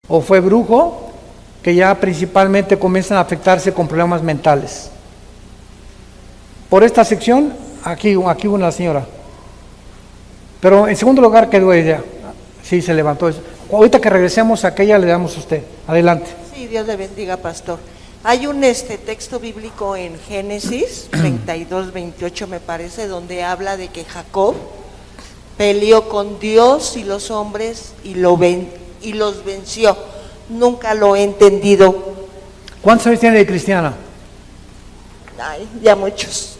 o fue brujo, que ya principalmente comienzan a afectarse con problemas mentales. Por esta sección, aquí una señora. Pero en segundo lugar quedó ella. Sí, se levantó. Ahorita que regresemos a aquella le damos a usted. Adelante. Sí, Dios le bendiga, pastor. Hay un texto bíblico en Génesis 32, 28 me parece, donde habla de que Jacob peleó con Dios y los hombres y los venció. Nunca lo he entendido. ¿Cuántos años tiene de cristiana? Ay, ya muchos.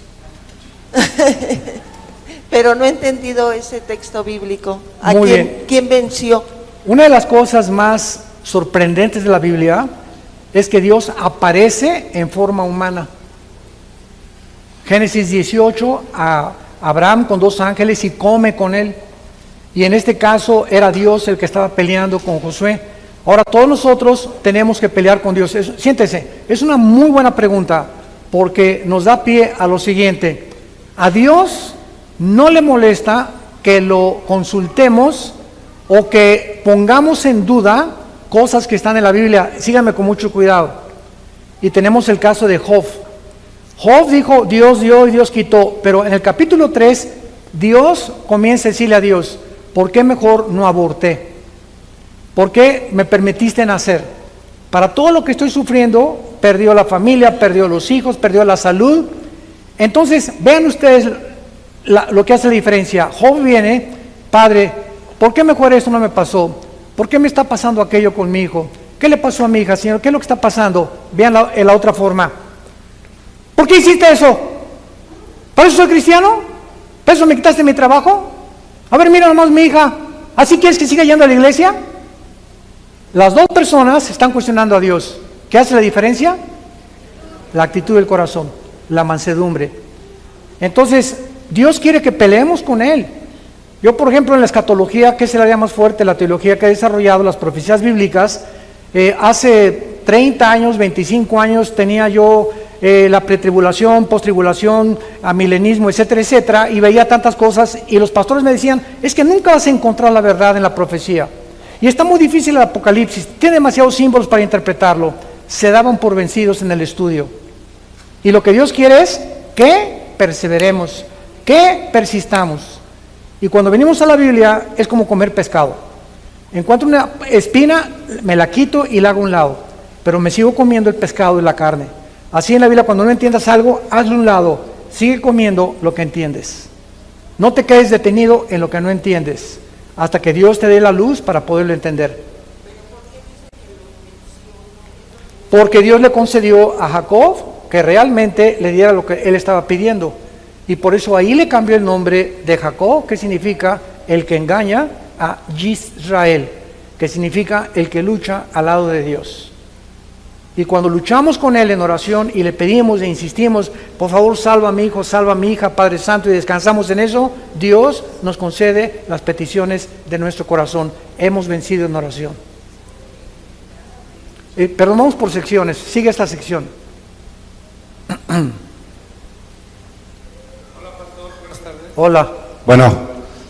Pero no he entendido ese texto bíblico. Muy bien. ¿Quién venció? Una de las cosas más sorprendentes de la Biblia es que Dios aparece en forma humana. Génesis 18, a Abraham con 2 ángeles y come con él. Y en este caso era Dios el que estaba peleando con Josué. Ahora todos nosotros tenemos que pelear con Dios. Siéntese, es una muy buena pregunta porque nos da pie a lo siguiente. A Dios no le molesta que lo consultemos o que pongamos en duda cosas que están en la Biblia. Síganme con mucho cuidado. Y tenemos el caso de Job. Job dijo, Dios dio y Dios quitó, pero en el capítulo 3, Dios comienza a decirle a Dios, ¿por qué mejor no aborté? ¿Por qué me permitiste nacer? Para todo lo que estoy sufriendo, perdió la familia, perdió los hijos, perdió la salud. Entonces, vean ustedes lo que hace la diferencia. Job viene, Padre, ¿por qué mejor esto no me pasó? ¿Por qué me está pasando aquello con mi hijo? ¿Qué le pasó a mi hija, Señor? ¿Qué es lo que está pasando? Vean en la otra forma. ¿Por qué hiciste eso? ¿Para eso soy cristiano? ¿Para eso me quitaste mi trabajo? A ver, mira nomás mi hija. ¿Así quieres que siga yendo a la iglesia? Las dos personas están cuestionando a Dios. ¿Qué hace la diferencia? La actitud del corazón, la mansedumbre. Entonces, Dios quiere que peleemos con Él. Yo, por ejemplo, en la escatología, que es el área más fuerte, la teología que he desarrollado, las profecías bíblicas, hace 30 años, 25 años, tenía yo la pretribulación, postribulación, amilenismo, etcétera, etcétera, y veía tantas cosas, y los pastores me decían, es que nunca vas a encontrar la verdad en la profecía. Y está muy difícil el Apocalipsis, tiene demasiados símbolos para interpretarlo. Se daban por vencidos en el estudio. Y lo que Dios quiere es que perseveremos, que persistamos. Y cuando venimos a la Biblia es como comer pescado. Encuentro una espina, me la quito y la hago a un lado, pero me sigo comiendo el pescado y la carne. Así en la Biblia, cuando no entiendas algo, hazlo a un lado, sigue comiendo lo que entiendes. No te quedes detenido en lo que no entiendes, hasta que Dios te dé la luz para poderlo entender. Porque Dios le concedió a Jacob que realmente le diera lo que él estaba pidiendo. Y por eso ahí le cambió el nombre de Jacob, que significa el que engaña, a Yisrael, que significa el que lucha al lado de Dios. Y cuando luchamos con Él en oración y le pedimos e insistimos, por favor salva a mi hijo, salva a mi hija, Padre Santo, y descansamos en eso, Dios nos concede las peticiones de nuestro corazón. Hemos vencido en oración. Pero vamos por secciones, sigue esta sección. Hola, pastor, buenas tardes. Hola.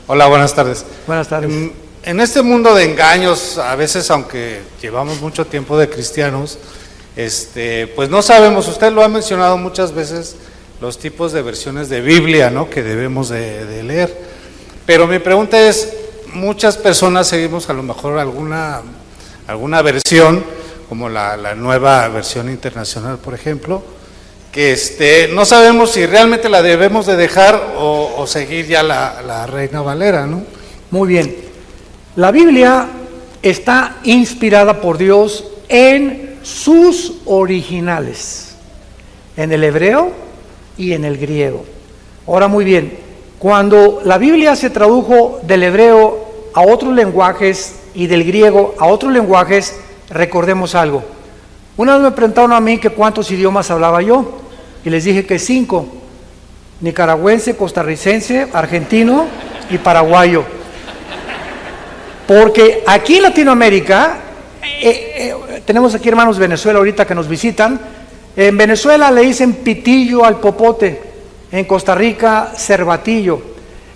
Hola, buenas tardes. Buenas tardes. En este mundo de engaños, a veces, aunque llevamos mucho tiempo de cristianos, pues no sabemos, usted lo ha mencionado muchas veces, los tipos de versiones de Biblia, ¿no?, que debemos de leer. Pero mi pregunta es, muchas personas seguimos a lo mejor alguna versión, como la nueva versión internacional, por ejemplo, que no sabemos si realmente la debemos de dejar o seguir ya la Reina Valera, ¿no? Muy bien. La Biblia está inspirada por Dios en sus originales, en el hebreo y en el griego. Ahora, muy bien, cuando la Biblia se tradujo del hebreo a otros lenguajes y del griego a otros lenguajes, recordemos algo. Una vez me preguntaron a mí que cuántos idiomas hablaba yo, y les dije que 5, nicaragüense, costarricense, argentino y paraguayo. Porque aquí en Latinoamérica, tenemos aquí hermanos de Venezuela ahorita que nos visitan. En Venezuela le dicen pitillo al popote, en Costa Rica cervatillo,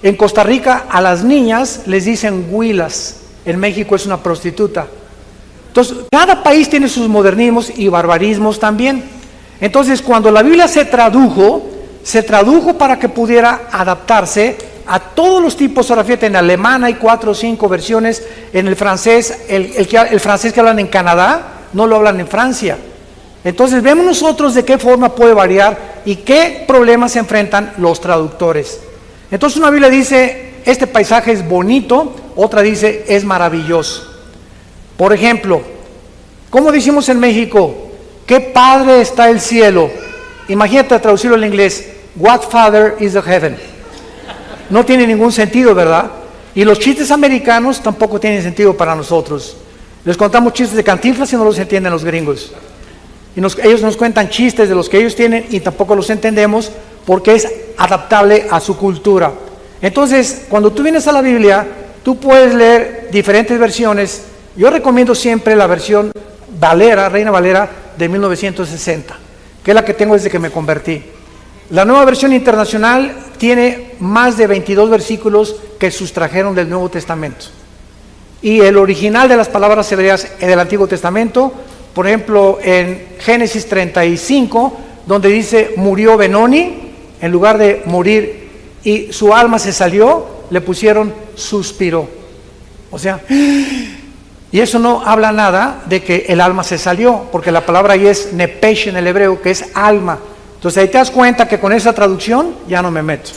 en Costa Rica a las niñas les dicen huilas, en México es una prostituta. Entonces, cada país tiene sus modernismos y barbarismos también. Entonces, cuando la Biblia se tradujo para que pudiera adaptarse a todos los tipos. Ahora fíjate, en alemán hay 4 o 5 versiones, en el francés, el francés que hablan en Canadá, no lo hablan en Francia. Entonces, vemos nosotros de qué forma puede variar y qué problemas se enfrentan los traductores. Entonces, una Biblia dice, este paisaje es bonito, otra dice, es maravilloso. Por ejemplo, ¿cómo decimos en México? ¡Qué padre está el cielo! Imagínate traducirlo en inglés, what father is the heaven? No tiene ningún sentido, ¿verdad? Y los chistes americanos tampoco tienen sentido para nosotros. Les contamos chistes de Cantinflas y no los entienden los gringos. Y ellos nos cuentan chistes de los que ellos tienen y tampoco los entendemos porque es adaptable a su cultura. Entonces, cuando tú vienes a la Biblia, tú puedes leer diferentes versiones. Yo recomiendo siempre la versión Valera, Reina Valera de 1960, que es la que tengo desde que me convertí. La nueva versión internacional tiene más de 22 versículos que sustrajeron del Nuevo Testamento. Y el original de las palabras hebreas del Antiguo Testamento, por ejemplo, en Génesis 35, donde dice murió Benoni, en lugar de morir y su alma se salió, le pusieron suspiró. O sea, y eso no habla nada de que el alma se salió, porque la palabra ahí es nepesh en el hebreo, que es alma. Entonces ahí te das cuenta que con esa traducción ya no me meto.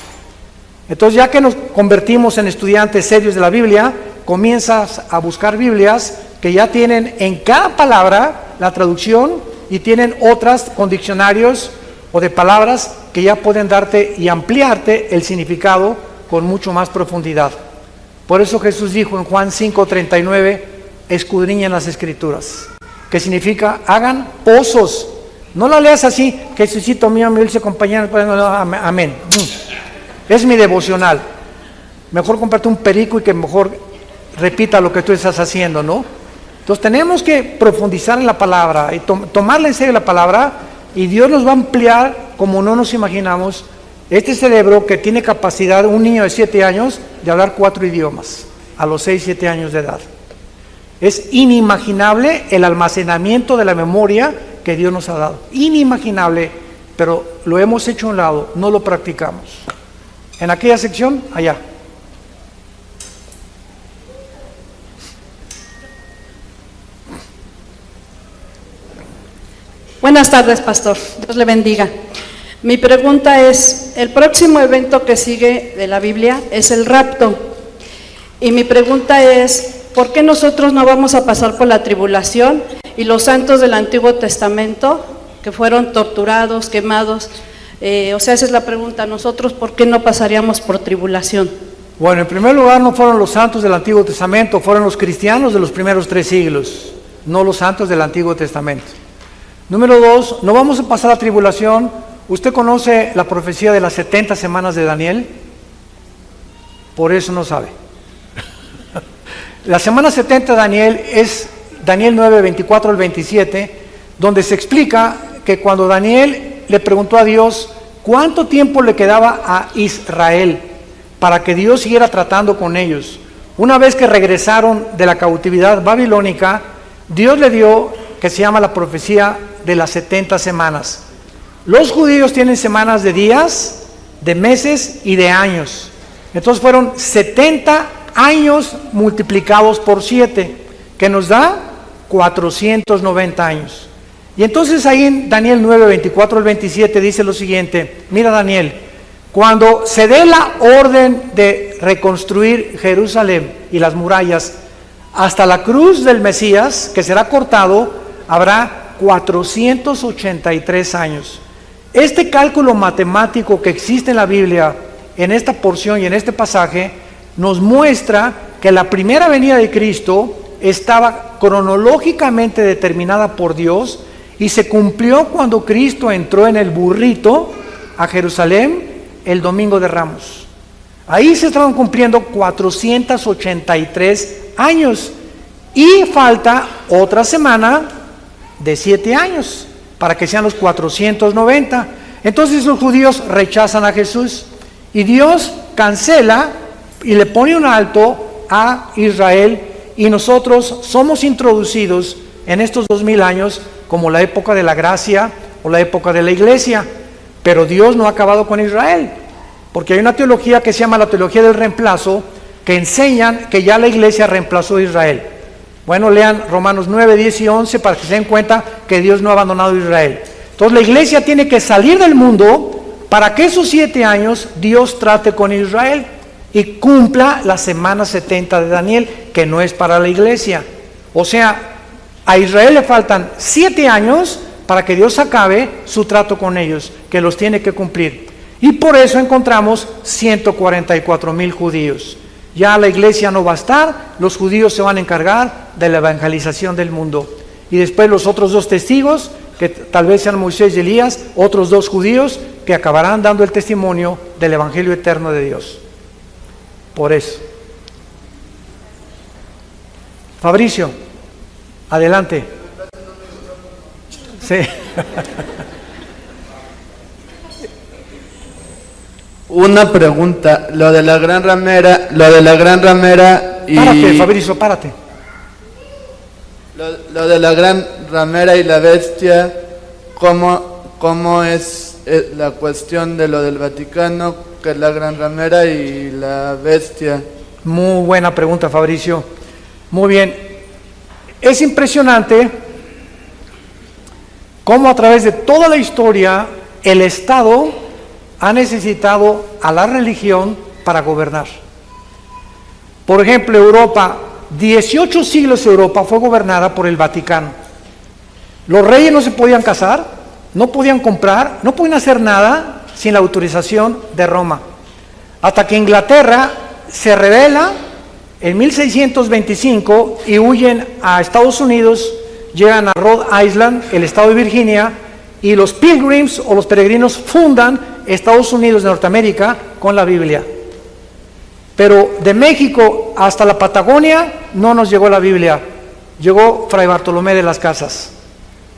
Entonces, ya que nos convertimos en estudiantes serios de la Biblia, comienzas a buscar Biblias que ya tienen en cada palabra la traducción y tienen otras con diccionarios o de palabras que ya pueden darte y ampliarte el significado con mucho más profundidad. Por eso Jesús dijo en Juan 5:39, escudriñen las Escrituras, que significa hagan pozos. No la leas así, Jesucito mío, mi dulce compañero, amén. Es mi devocional. Mejor cómprate un perico y que mejor repita lo que tú estás haciendo, ¿no? Entonces tenemos que profundizar en la palabra y tomarle en serio la palabra, y Dios nos va a ampliar como no nos imaginamos este cerebro que tiene capacidad, un niño de 7 años, de hablar 4 idiomas a los 6, 7 años de edad. Es inimaginable el almacenamiento de la memoria que Dios nos ha dado. Inimaginable, pero lo hemos hecho a un lado, no lo practicamos. En aquella sección, allá. Buenas tardes, pastor. Dios le bendiga. Mi pregunta es, el próximo evento que sigue de la Biblia es el rapto. Y mi pregunta es, ¿por qué nosotros no vamos a pasar por la tribulación y los santos del Antiguo Testamento que fueron torturados, quemados? Esa es la pregunta. ¿Nosotros por qué no pasaríamos por tribulación? Bueno, en primer lugar no fueron los santos del Antiguo Testamento, fueron los cristianos de los primeros 3 siglos, no los santos del Antiguo Testamento. Número 2, no vamos a pasar la tribulación. ¿Usted conoce la profecía de las 70 semanas de Daniel? Por eso no sabe. La semana 70 de Daniel es Daniel 9, 24 al 27, donde se explica que cuando Daniel le preguntó a Dios cuánto tiempo le quedaba a Israel para que Dios siguiera tratando con ellos. Una vez que regresaron de la cautividad babilónica, Dios le dio, que se llama la profecía de las 70 semanas. Los judíos tienen semanas de días, de meses y de años. Entonces fueron 70 años multiplicados por 7, que nos da 490 años. Y entonces ahí en Daniel 9, 24 al 27 dice lo siguiente: mira Daniel, cuando se dé la orden de reconstruir Jerusalén y las murallas hasta la cruz del Mesías, que será cortado, habrá 483 años. Este cálculo matemático que existe en la Biblia, en esta porción y en este pasaje, nos muestra que la primera venida de Cristo estaba cronológicamente determinada por Dios y se cumplió cuando Cristo entró en el burrito a Jerusalén el domingo de Ramos. Ahí se estaban cumpliendo 483 años y falta otra semana de 7 años para que sean los 490. Entonces los judíos rechazan a Jesús y Dios cancela y le pone un alto a Israel, y nosotros somos introducidos en estos 2000 años como la época de la gracia o la época de la iglesia, pero Dios no ha acabado con Israel, porque hay una teología que se llama la teología del reemplazo, que enseñan que ya la iglesia reemplazó a Israel. Bueno, lean Romanos 9, 10 y 11 para que se den cuenta que Dios no ha abandonado a Israel. Entonces la iglesia tiene que salir del mundo para que esos 7 años Dios trate con Israel y cumpla la semana 70 de Daniel, que no es para la iglesia. O sea, a Israel le faltan 7 años para que Dios acabe su trato con ellos, que los tiene que cumplir. Y por eso encontramos 144,000 judíos. Ya la iglesia no va a estar, los judíos se van a encargar de la evangelización del mundo. Y después los otros 2 testigos, que tal vez sean Moisés y Elías, otros 2 judíos que acabarán dando el testimonio del evangelio eterno de Dios. Por eso. Fabricio, adelante. Sí. Una pregunta, lo de la gran ramera y... Párate, Fabricio, párate. Lo de la gran ramera y la bestia, ¿cómo es la cuestión de lo del Vaticano, que es la gran ramera y la bestia? Muy buena pregunta, Fabricio. Muy bien. Es impresionante cómo a través de toda la historia el Estado ha necesitado a la religión para gobernar. Por ejemplo, Europa, 18 siglos Europa fue gobernada por el Vaticano. Los reyes no se podían casar, no podían comprar, no podían hacer nada sin la autorización de Roma. Hasta que Inglaterra se rebela en 1625 y huyen a Estados Unidos, llegan a Rhode Island, el estado de Virginia, y los Pilgrims o los peregrinos fundan Estados Unidos de Norteamérica con la Biblia. Pero de México hasta la Patagonia no nos llegó la Biblia, llegó Fray Bartolomé de las Casas,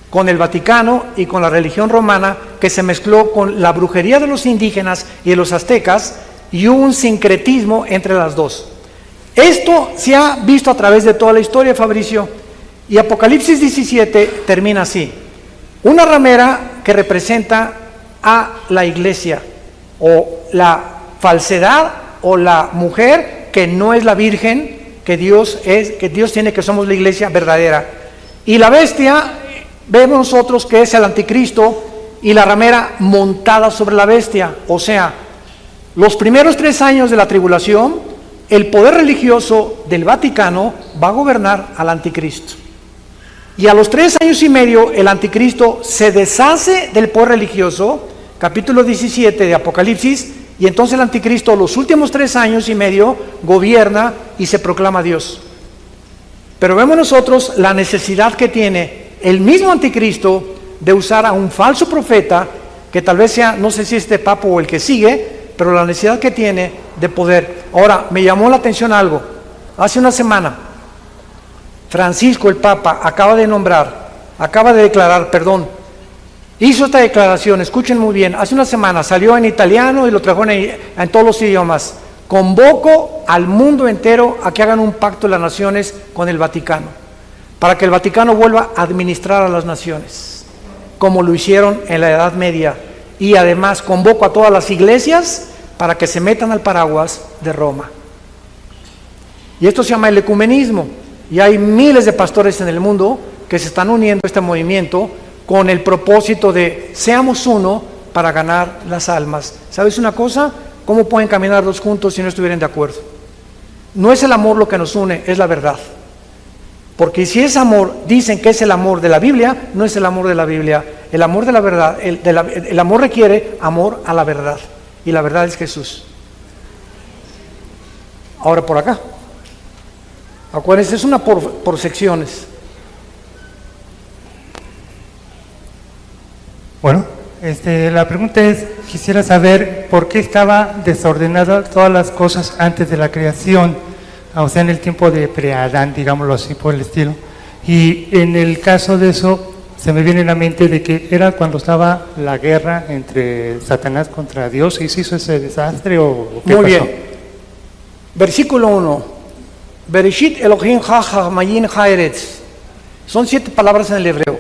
con el Vaticano y con la religión romana, que se mezcló con la brujería de los indígenas y de los aztecas, y hubo un sincretismo entre las dos. Esto se ha visto a través de toda la historia, Fabricio, y Apocalipsis 17 termina así: una ramera que representa a la iglesia, o la falsedad, o la mujer que no es la virgen, que Dios tiene, que somos la iglesia verdadera. Y la bestia, vemos nosotros que es el anticristo, y la ramera montada sobre la bestia. O sea, los primeros 3 años de la tribulación, el poder religioso del Vaticano va a gobernar al anticristo. Y a los 3 años y medio el anticristo se deshace del poder religioso, capítulo 17 de Apocalipsis, y entonces el anticristo los últimos 3 años y medio gobierna y se proclama Dios. Pero vemos nosotros la necesidad que tiene el mismo anticristo de usar a un falso profeta, que tal vez sea, no sé si este papa o el que sigue, pero la necesidad que tiene de poder. Ahora, me llamó la atención algo. Hace una semana, Francisco, el Papa, acaba de declarar, hizo esta declaración, escuchen muy bien, hace una semana, salió en italiano y lo trajo en todos los idiomas: convoco al mundo entero a que hagan un pacto de las naciones con el Vaticano, para que el Vaticano vuelva a administrar a las naciones, como lo hicieron en la Edad Media. Y además convoco a todas las iglesias para que se metan al paraguas de Roma. Y esto se llama el ecumenismo. Y hay miles de pastores en el mundo que se están uniendo a este movimiento con el propósito de seamos uno para ganar las almas. ¿Sabes una cosa? ¿Cómo pueden caminar 2 juntos si no estuvieran de acuerdo? No es el amor lo que nos une, es la verdad. Porque si es amor, dicen que es el amor de la Biblia, no es el amor de la Biblia. El amor de la verdad, el amor requiere amor a la verdad. Y la verdad es Jesús. Ahora por acá. Acuérdense, es una por secciones. Bueno, la pregunta es, quisiera saber por qué estaba desordenada todas las cosas antes de la creación, o sea, en el tiempo de pre-Adán, digámoslo así, por el estilo. Y en el caso de eso, se me viene a la mente de que era cuando estaba la guerra entre Satanás contra Dios, y se hizo ese desastre, o qué Muy pasó. bien. Versículo 1. Bereshit Elohim ha ha'mayim ha'eretz. Son 7 palabras en el hebreo.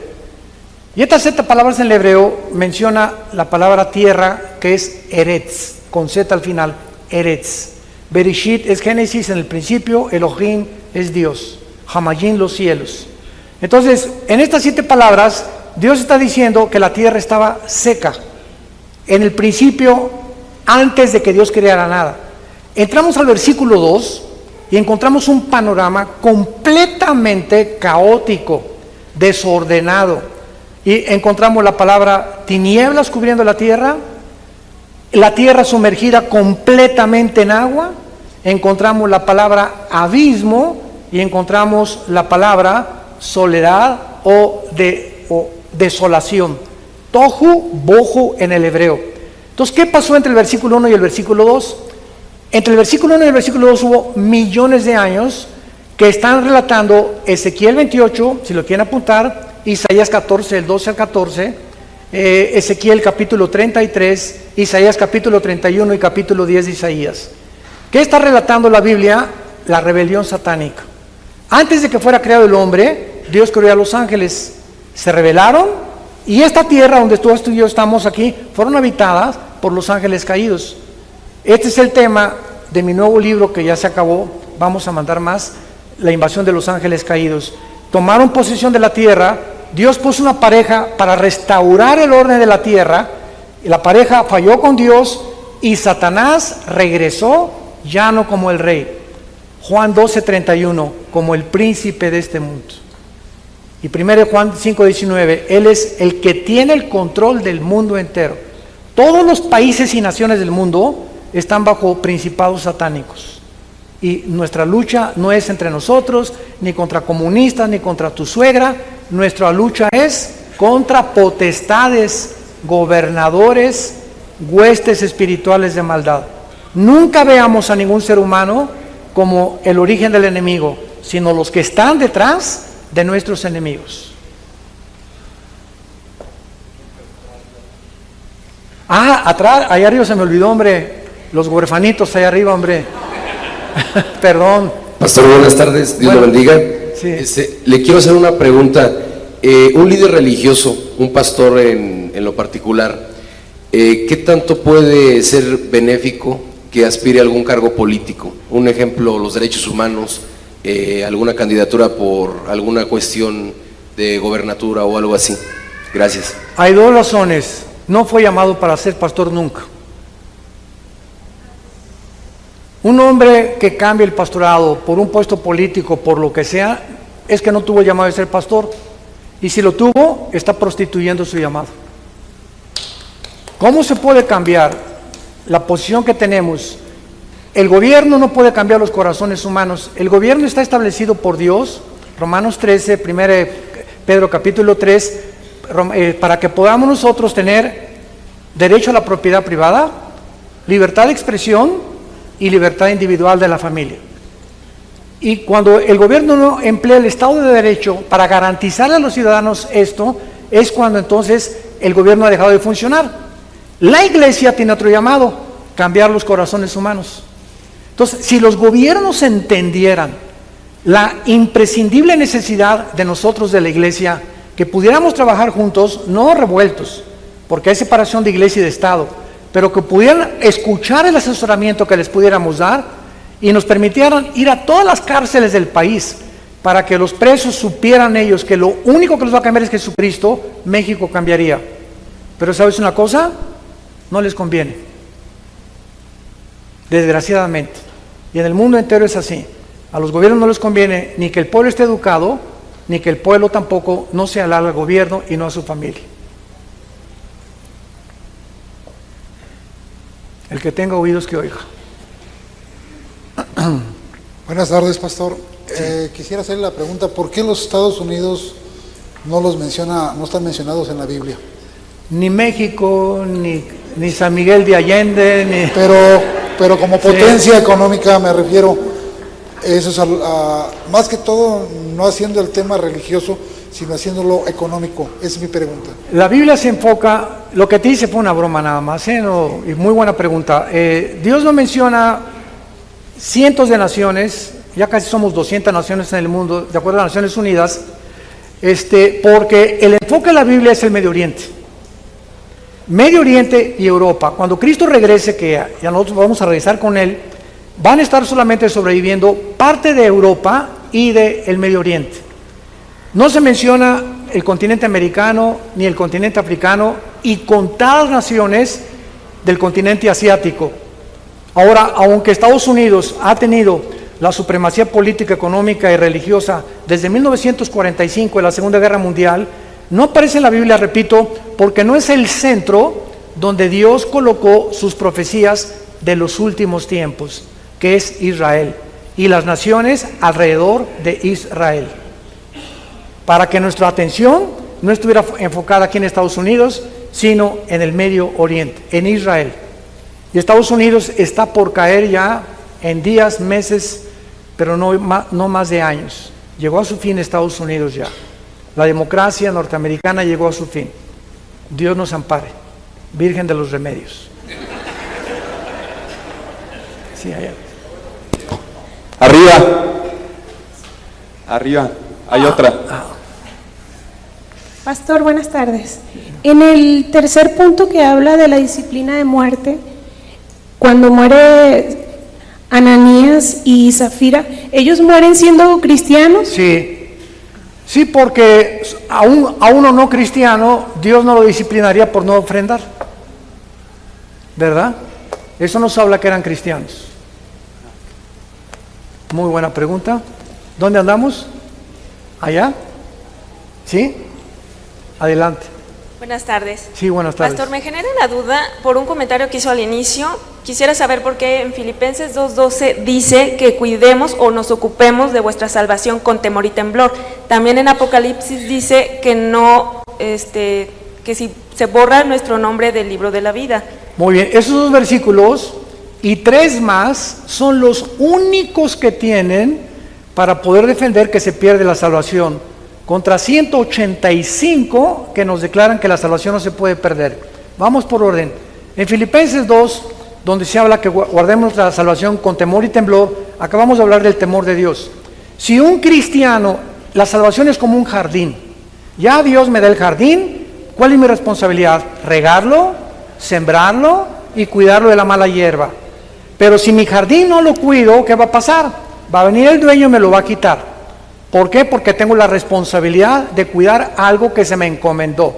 Y estas 7 palabras en el hebreo menciona la palabra tierra, que es Eretz, con Z al final, Eretz. Bereshit es Génesis en el principio, Elohim es Dios, Hamayim los cielos. Entonces, en estas 7 palabras, Dios está diciendo que la tierra estaba seca. En el principio, antes de que Dios creara nada. Entramos al versículo 2 y encontramos un panorama completamente caótico, desordenado. Y encontramos la palabra tinieblas cubriendo la tierra sumergida completamente en agua. Encontramos la palabra abismo y encontramos la palabra soledad o desolación. Tohu, bohu en el hebreo. Entonces, ¿qué pasó entre el versículo 1 y el versículo 2? Entre el versículo 1 y el versículo 2 hubo millones de años que están relatando Ezequiel 28, si lo quieren apuntar, Isaías 14, el 12 al 14, Ezequiel capítulo 33, Isaías capítulo 31 y capítulo 10 de Isaías. ¿Qué está relatando la Biblia? La rebelión satánica. Antes de que fuera creado el hombre, Dios creó a los ángeles, se rebelaron y esta tierra donde tú y yo estamos aquí fueron habitadas por los ángeles caídos. Este es el tema de mi nuevo libro que ya se acabó, vamos a mandar más, la invasión de los ángeles caídos. Tomaron posesión de la tierra, Dios puso una pareja para restaurar el orden de la tierra, y la pareja falló con Dios y Satanás regresó ya no como el rey. Juan 12:31, como el príncipe de este mundo. Y 1 Juan 5:19, Él es el que tiene el control del mundo entero. Todos los países y naciones del mundo están bajo principados satánicos. Y nuestra lucha no es entre nosotros, ni contra comunistas, ni contra tu suegra. Nuestra lucha es contra potestades, gobernadores, huestes espirituales de maldad. Nunca veamos a ningún ser humano como el origen del enemigo, sino los que están detrás de nuestros enemigos. Atrás, allá arriba se me olvidó, hombre, los huerfanitos allá arriba, hombre. Perdón. Pastor, buenas tardes, Dios lo bendiga. Sí. Le quiero hacer una pregunta. Un líder religioso, un pastor en lo particular, ¿qué tanto puede ser benéfico que aspire a algún cargo político? Un ejemplo, los derechos humanos, alguna candidatura por alguna cuestión de gobernatura o algo así. Gracias. Hay 2 razones. No fue llamado para ser pastor nunca. Un hombre que cambie el pastorado por un puesto político, por lo que sea, es que no tuvo el llamado de ser pastor. Y si lo tuvo, está prostituyendo su llamado. ¿Cómo se puede cambiar la posición que tenemos? El gobierno no puede cambiar los corazones humanos. El gobierno está establecido por Dios, Romanos 13, 1 Pedro capítulo 3, para que podamos nosotros tener derecho a la propiedad privada, libertad de expresión y libertad individual de la familia. Y cuando el gobierno no emplea el Estado de Derecho para garantizarle a los ciudadanos esto, es cuando entonces el gobierno ha dejado de funcionar. La iglesia tiene otro llamado, cambiar los corazones humanos. Entonces, si los gobiernos entendieran la imprescindible necesidad de nosotros de la iglesia, que pudiéramos trabajar juntos, no revueltos, porque hay separación de iglesia y de Estado, pero que pudieran escuchar el asesoramiento que les pudiéramos dar y nos permitieran ir a todas las cárceles del país para que los presos supieran ellos que lo único que los va a cambiar es Jesucristo, México cambiaría. Pero ¿sabes una cosa? No les conviene, desgraciadamente. Y en el mundo entero es así. A los gobiernos no les conviene ni que el pueblo esté educado, ni que el pueblo tampoco no se alabe al gobierno y no a su familia. El que tenga oídos que oiga. Buenas tardes, pastor. Quisiera hacerle la pregunta, ¿por qué los Estados Unidos no están mencionados en la Biblia? Ni México, ni San Miguel de Allende, ni... Pero como potencia económica me refiero, eso es más que todo no haciendo el tema religioso, sino haciéndolo económico. Esa es mi pregunta. La Biblia se enfoca, lo que te hice fue una broma nada más, y muy buena pregunta. Dios no menciona cientos de naciones, ya casi somos 200 naciones en el mundo, de acuerdo a las Naciones Unidas. porque el enfoque de la Biblia es el Medio Oriente. Medio Oriente y Europa. Cuando Cristo regrese, que ya nosotros vamos a regresar con Él, van a estar solamente sobreviviendo parte de Europa y del Medio Oriente. No se menciona el continente americano ni el continente africano y contadas naciones del continente asiático. Ahora, aunque Estados Unidos ha tenido la supremacía política, económica y religiosa desde 1945, en la Segunda Guerra Mundial, no aparece en la Biblia, repito, porque no es el centro donde Dios colocó sus profecías de los últimos tiempos, que es Israel, y las naciones alrededor de Israel. Para que nuestra atención no estuviera enfocada aquí en Estados Unidos, sino en el Medio Oriente, en Israel. Y Estados Unidos está por caer ya en días, meses, pero no más de años. Llegó a su fin Estados Unidos ya. La democracia norteamericana llegó a su fin. Dios nos ampare. Virgen de los Remedios. Sí, allá. Arriba, hay otra. Pastor, buenas tardes. En el tercer punto que habla de la disciplina de muerte, cuando muere Ananías y Zafira, ¿ellos mueren siendo cristianos? Sí, porque a uno no cristiano, Dios no lo disciplinaría por no ofrendar. ¿Verdad? Eso nos habla que eran cristianos. Muy buena pregunta. ¿Dónde andamos? ¿Allá? ¿Sí? Adelante. Buenas tardes. Sí, buenas tardes. Pastor, me genera la duda por un comentario que hizo al inicio. Quisiera saber por qué en Filipenses 2:12 dice que cuidemos o nos ocupemos de vuestra salvación con temor y temblor. También en Apocalipsis dice que no, que si se borra nuestro nombre del libro de la vida. Muy bien, esos dos versículos y 3 más son los únicos que tienen para poder defender que se pierde la salvación, contra 185 que nos declaran que la salvación no se puede perder. Vamos por orden. En Filipenses 2, donde se habla que guardemos nuestra salvación con temor y temblor, acabamos de hablar del temor de Dios. Si un cristiano, la salvación es como un jardín. Ya Dios me da el jardín, ¿cuál es mi responsabilidad? Regarlo, sembrarlo y cuidarlo de la mala hierba. Pero si mi jardín no lo cuido, ¿qué va a pasar? Va a venir el dueño y me lo va a quitar. ¿Por qué? Porque tengo la responsabilidad de cuidar algo que se me encomendó.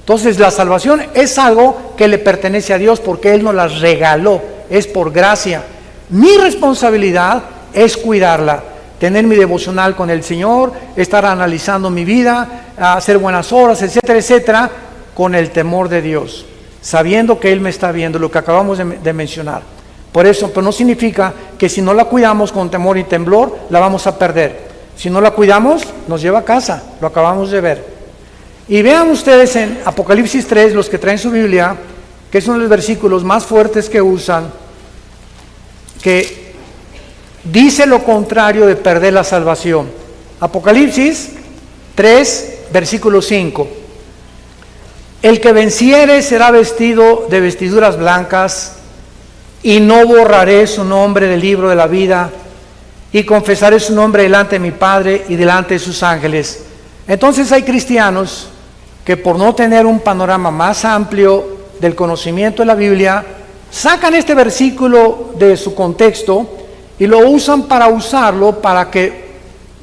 Entonces la salvación es algo que le pertenece a Dios porque Él nos la regaló, es por gracia. Mi responsabilidad es cuidarla, tener mi devocional con el Señor, estar analizando mi vida, hacer buenas obras, etcétera, etcétera, con el temor de Dios, sabiendo que Él me está viendo, lo que acabamos de mencionar. Por eso, pero no significa que si no la cuidamos con temor y temblor, la vamos a perder. Si no la cuidamos, nos lleva a casa, lo acabamos de ver. Y vean ustedes en Apocalipsis 3, los que traen su Biblia, que es uno de los versículos más fuertes que usan, que dice lo contrario de perder la salvación. Apocalipsis 3, versículo 5. El que venciere será vestido de vestiduras blancas, y no borraré su nombre del libro de la vida, y confesaré su nombre delante de mi Padre y delante de sus ángeles. Entonces hay cristianos que por no tener un panorama más amplio del conocimiento de la Biblia, sacan este versículo de su contexto y lo usan para que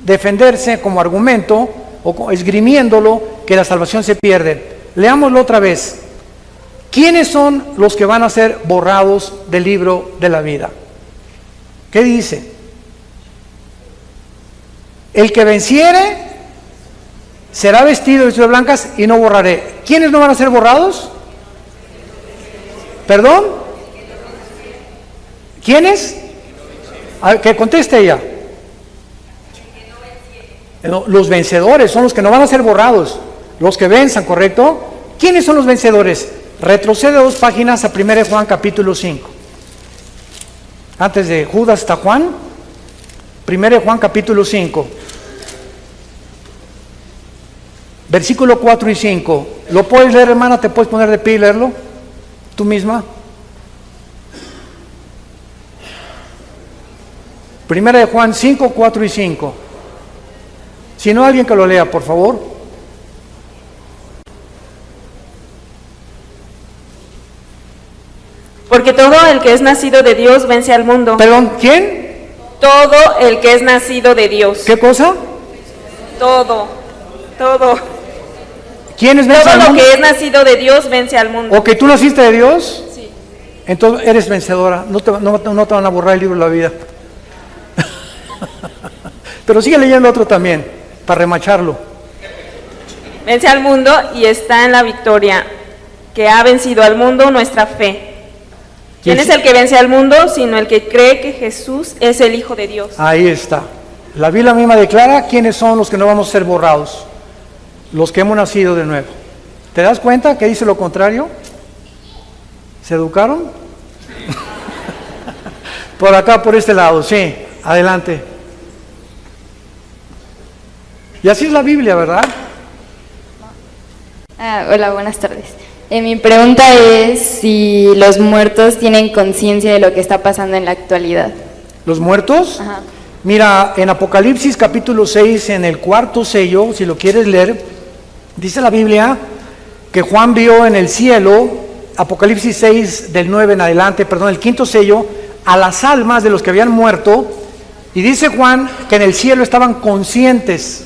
defenderse como argumento o esgrimiéndolo que la salvación se pierde. Leámoslo otra vez. ¿Quiénes son los que van a ser borrados del libro de la vida? ¿Qué dice? El que venciere será vestido de vestiduras blancas y no borraré. ¿Quiénes no van a ser borrados? ¿Perdón? ¿Quiénes? A ver, que conteste ella. No, los vencedores son los que no van a ser borrados, los que venzan, ¿correcto? ¿Quiénes son los vencedores? Retrocede 2 páginas a 1 Juan capítulo 5. Antes de Judas está Juan. 1 Juan capítulo 5. Versículo 4 y 5. ¿Lo puedes leer, hermana? ¿Te puedes poner de pie y leerlo? ¿Tú misma? 1 Juan 5, 4 y 5. Si no, alguien que lo lea, por favor. Porque todo el que es nacido de Dios vence al mundo. Perdón, ¿quién? Todo el que es nacido de Dios. ¿Qué cosa? Todo. ¿Quién vence Todo al lo mundo? que es nacido de Dios vence al mundo. Ok, ¿tú naciste de Dios? Sí. Entonces eres vencedora, no te van a borrar el libro de la vida. Pero sigue leyendo otro también, para remacharlo. Vence al mundo y está en la victoria, que ha vencido al mundo nuestra fe. ¿Quién es el que vence al mundo? Sino el que cree que Jesús es el Hijo de Dios. Ahí está. La Biblia misma declara quiénes son los que no vamos a ser borrados. Los que hemos nacido de nuevo. ¿Te das cuenta que dice lo contrario? ¿Se educaron? Por acá, por este lado, sí. Adelante. Y así es la Biblia, ¿verdad? Hola, buenas tardes. Mi pregunta es si los muertos tienen conciencia de lo que está pasando en la actualidad. ¿Los muertos? Ajá. Mira, en Apocalipsis capítulo 6, en el cuarto sello, si lo quieres leer, dice la Biblia que Juan vio en el cielo, Apocalipsis 6 del 9 en adelante, perdón, el quinto sello, a las almas de los que habían muerto, y dice Juan que en el cielo estaban conscientes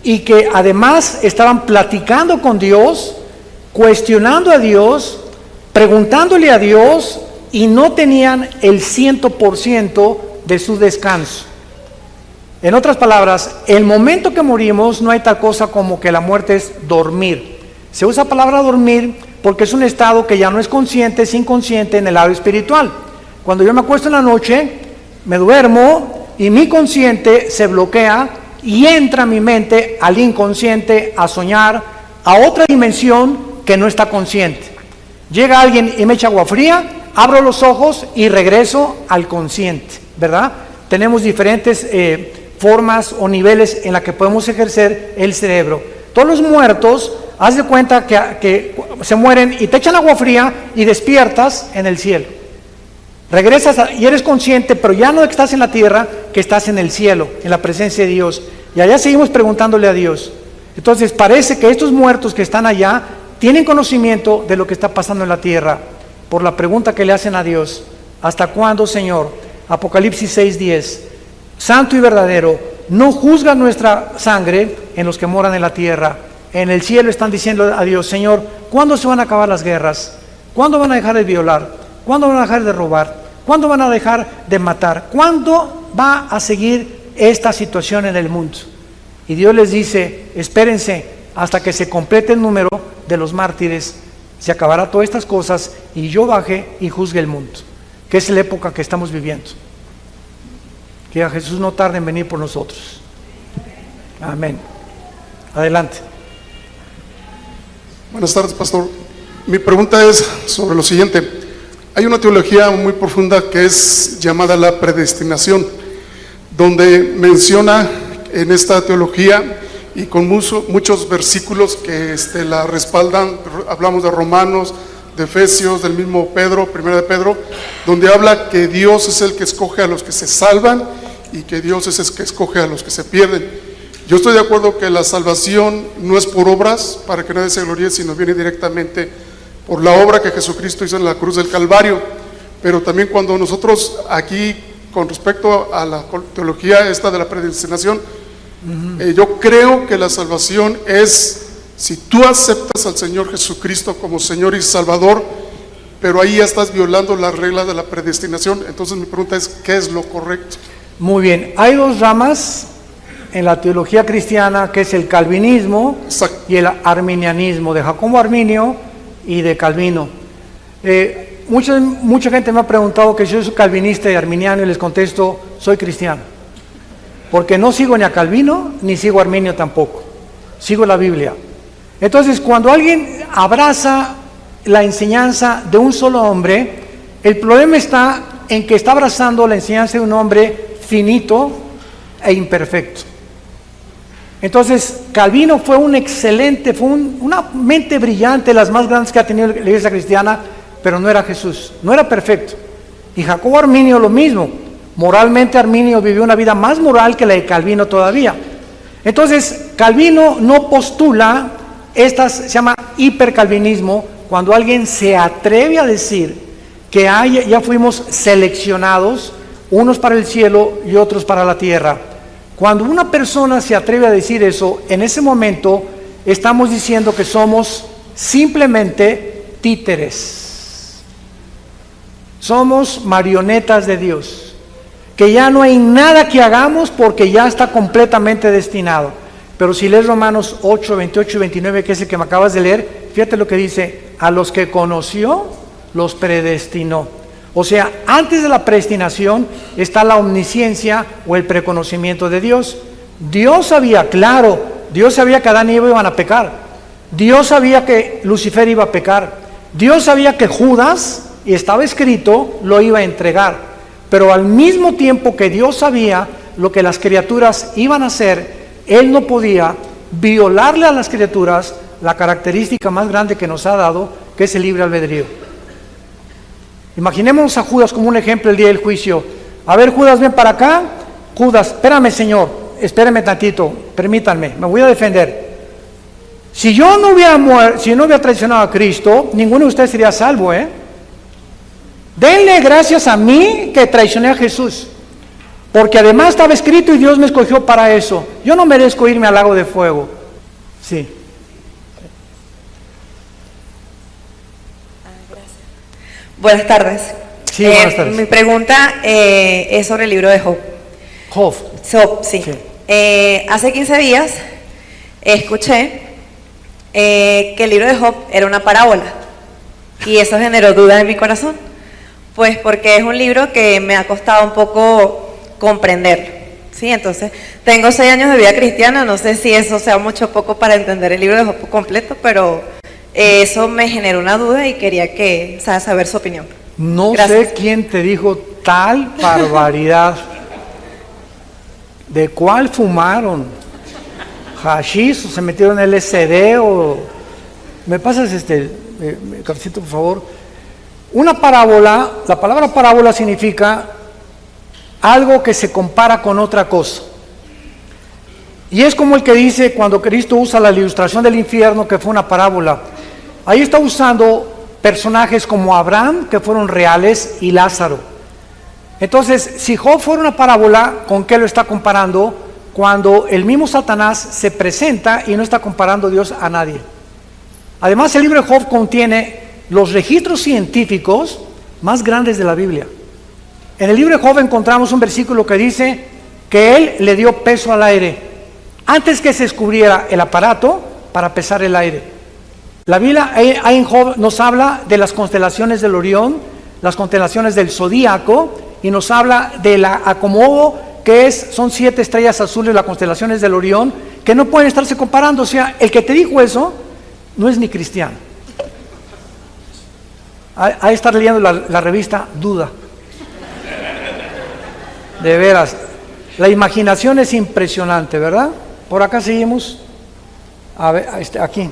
y que además estaban platicando con Dios, cuestionando a Dios, preguntándole a Dios, y no tenían el 100% de su descanso. En otras palabras, el momento que morimos no hay tal cosa como que la muerte es dormir. Se usa la palabra dormir porque es un estado que ya no es consciente, es inconsciente en el lado espiritual. Cuando yo me acuesto en la noche, me duermo y mi consciente se bloquea y entra mi mente al inconsciente a soñar a otra dimensión que no está consciente. Llega alguien y me echa agua fría, abro los ojos y regreso al consciente, ¿verdad? Tenemos diferentes formas o niveles en la que podemos ejercer el cerebro. Todos los muertos, haz de cuenta que se mueren y te echan agua fría y despiertas en el cielo. Regresas y eres consciente, pero ya no estás en la tierra, que estás en el cielo, en la presencia de Dios. Y allá seguimos preguntándole a Dios. Entonces parece que estos muertos que están allá tienen conocimiento de lo que está pasando en la tierra por la pregunta que le hacen a Dios. ¿Hasta cuándo, Señor? Apocalipsis 6:10. Santo y verdadero, no juzga nuestra sangre en los que moran en la tierra. En el cielo están diciendo a Dios, Señor, ¿cuándo se van a acabar las guerras? ¿Cuándo van a dejar de violar? ¿Cuándo van a dejar de robar? ¿Cuándo van a dejar de matar? ¿Cuándo va a seguir esta situación en el mundo? Y Dios les dice, espérense hasta que se complete el número de los mártires, se acabará todas estas cosas y yo baje y juzgue el mundo, que es la época que estamos viviendo. Que a Jesús no tarde en venir por nosotros. Amén. Adelante. Buenas tardes, pastor. Mi pregunta es sobre lo siguiente. Hay una teología muy profunda que es llamada la predestinación, donde menciona en esta teología y con muchos versículos que la respaldan. Hablamos de Romanos, de Efesios, del mismo Pedro, primera de Pedro, donde habla que Dios es el que escoge a los que se salvan y que Dios es el que escoge a los que se pierden. Yo estoy de acuerdo que la salvación no es por obras, para que nadie se gloríe, sino viene directamente por la obra que Jesucristo hizo en la cruz del Calvario. Pero también cuando nosotros aquí, con respecto a la teología esta de la predestinación, yo creo que la salvación es si tú aceptas al Señor Jesucristo como Señor y Salvador, pero ahí ya estás violando las reglas de la predestinación. Entonces mi pregunta es, ¿qué es lo correcto? Muy bien, hay dos ramas en la teología cristiana, que es el calvinismo y el arminianismo, de Jacobo Arminio y de Calvino. Mucha gente me ha preguntado que si yo soy calvinista y arminiano, y les contesto, soy cristiano, porque no sigo ni a Calvino ni sigo a Arminio tampoco, sigo la Biblia. Entonces, cuando alguien abraza la enseñanza de un solo hombre, el problema está en que está abrazando la enseñanza de un hombre finito e imperfecto. Entonces, Calvino fue un excelente, una mente brillante, las más grandes que ha tenido la iglesia cristiana, pero no era Jesús, no era perfecto. Y Jacobo Arminio lo mismo. Moralmente Arminio vivió una vida más moral que la de Calvino todavía. Entonces, Calvino no postula, se llama hipercalvinismo, cuando alguien se atreve a decir que ya fuimos seleccionados, unos para el cielo y otros para la tierra. Cuando una persona se atreve a decir eso, en ese momento estamos diciendo que somos simplemente títeres. Somos marionetas de Dios, que ya no hay nada que hagamos porque ya está completamente destinado. Pero si lees Romanos 8, 28 y 29, que es el que me acabas de leer, fíjate lo que dice: a los que conoció, los predestinó. O sea, antes de la predestinación está la omnisciencia o el preconocimiento de Dios. Dios sabía, claro, Dios sabía que Adán y Eva iban a pecar. Dios sabía que Lucifer iba a pecar. Dios sabía que Judas, y estaba escrito, lo iba a entregar. Pero al mismo tiempo que Dios sabía lo que las criaturas iban a hacer, Él no podía violarle a las criaturas la característica más grande que nos ha dado, que es el libre albedrío. Imaginémonos a Judas como un ejemplo el día del juicio. A ver, Judas, ven para acá. Judas, espérame, Señor, espérame tantito, permítanme, me voy a defender. Si yo no hubiera muerto, si no hubiera traicionado a Cristo, ninguno de ustedes sería salvo, Denle gracias a mí que traicioné a Jesús, porque además estaba escrito y Dios me escogió para eso. Yo no merezco irme al lago de fuego. Sí. Buenas tardes. Sí, buenas tardes. Mi pregunta es sobre el libro de Job. Job. Sí. Hace 15 días escuché que el libro de Job era una parábola y eso generó dudas en mi corazón, pues porque es un libro que me ha costado un poco comprender. Sí, entonces tengo 6 años de vida cristiana, no sé si eso sea mucho o poco para entender el libro de Job completo, pero eso me generó una duda y quería saber su opinión. No Gracias. sé quién te dijo tal barbaridad. ¿De cuál fumaron? ¿Hashish o se metieron LSD o...? ¿Me pasas cafecito, por favor? Una parábola, la palabra parábola significa algo que se compara con otra cosa. Y es como el que dice cuando Cristo usa la ilustración del infierno, que fue una parábola. Ahí está usando personajes como Abraham, que fueron reales, y Lázaro. Entonces, si Job fuera una parábola, ¿con qué lo está comparando? Cuando el mismo Satanás se presenta y no está comparando Dios a nadie. Además, el libro de Job contiene los registros científicos más grandes de la Biblia. En el libro de Job encontramos un versículo que dice que él le dio peso al aire antes que se descubriera el aparato para pesar el aire. La Biblia ahí en Job nos habla de las constelaciones del Orión, las constelaciones del Zodíaco, y nos habla de la acomodo que son 7 estrellas azules, las constelaciones del Orión, que no pueden estarse comparando. O sea, el que te dijo eso no es ni cristiano. Ahí estar leyendo la revista Duda. De veras, la imaginación es impresionante, ¿verdad? Por acá seguimos. A ver, aquí.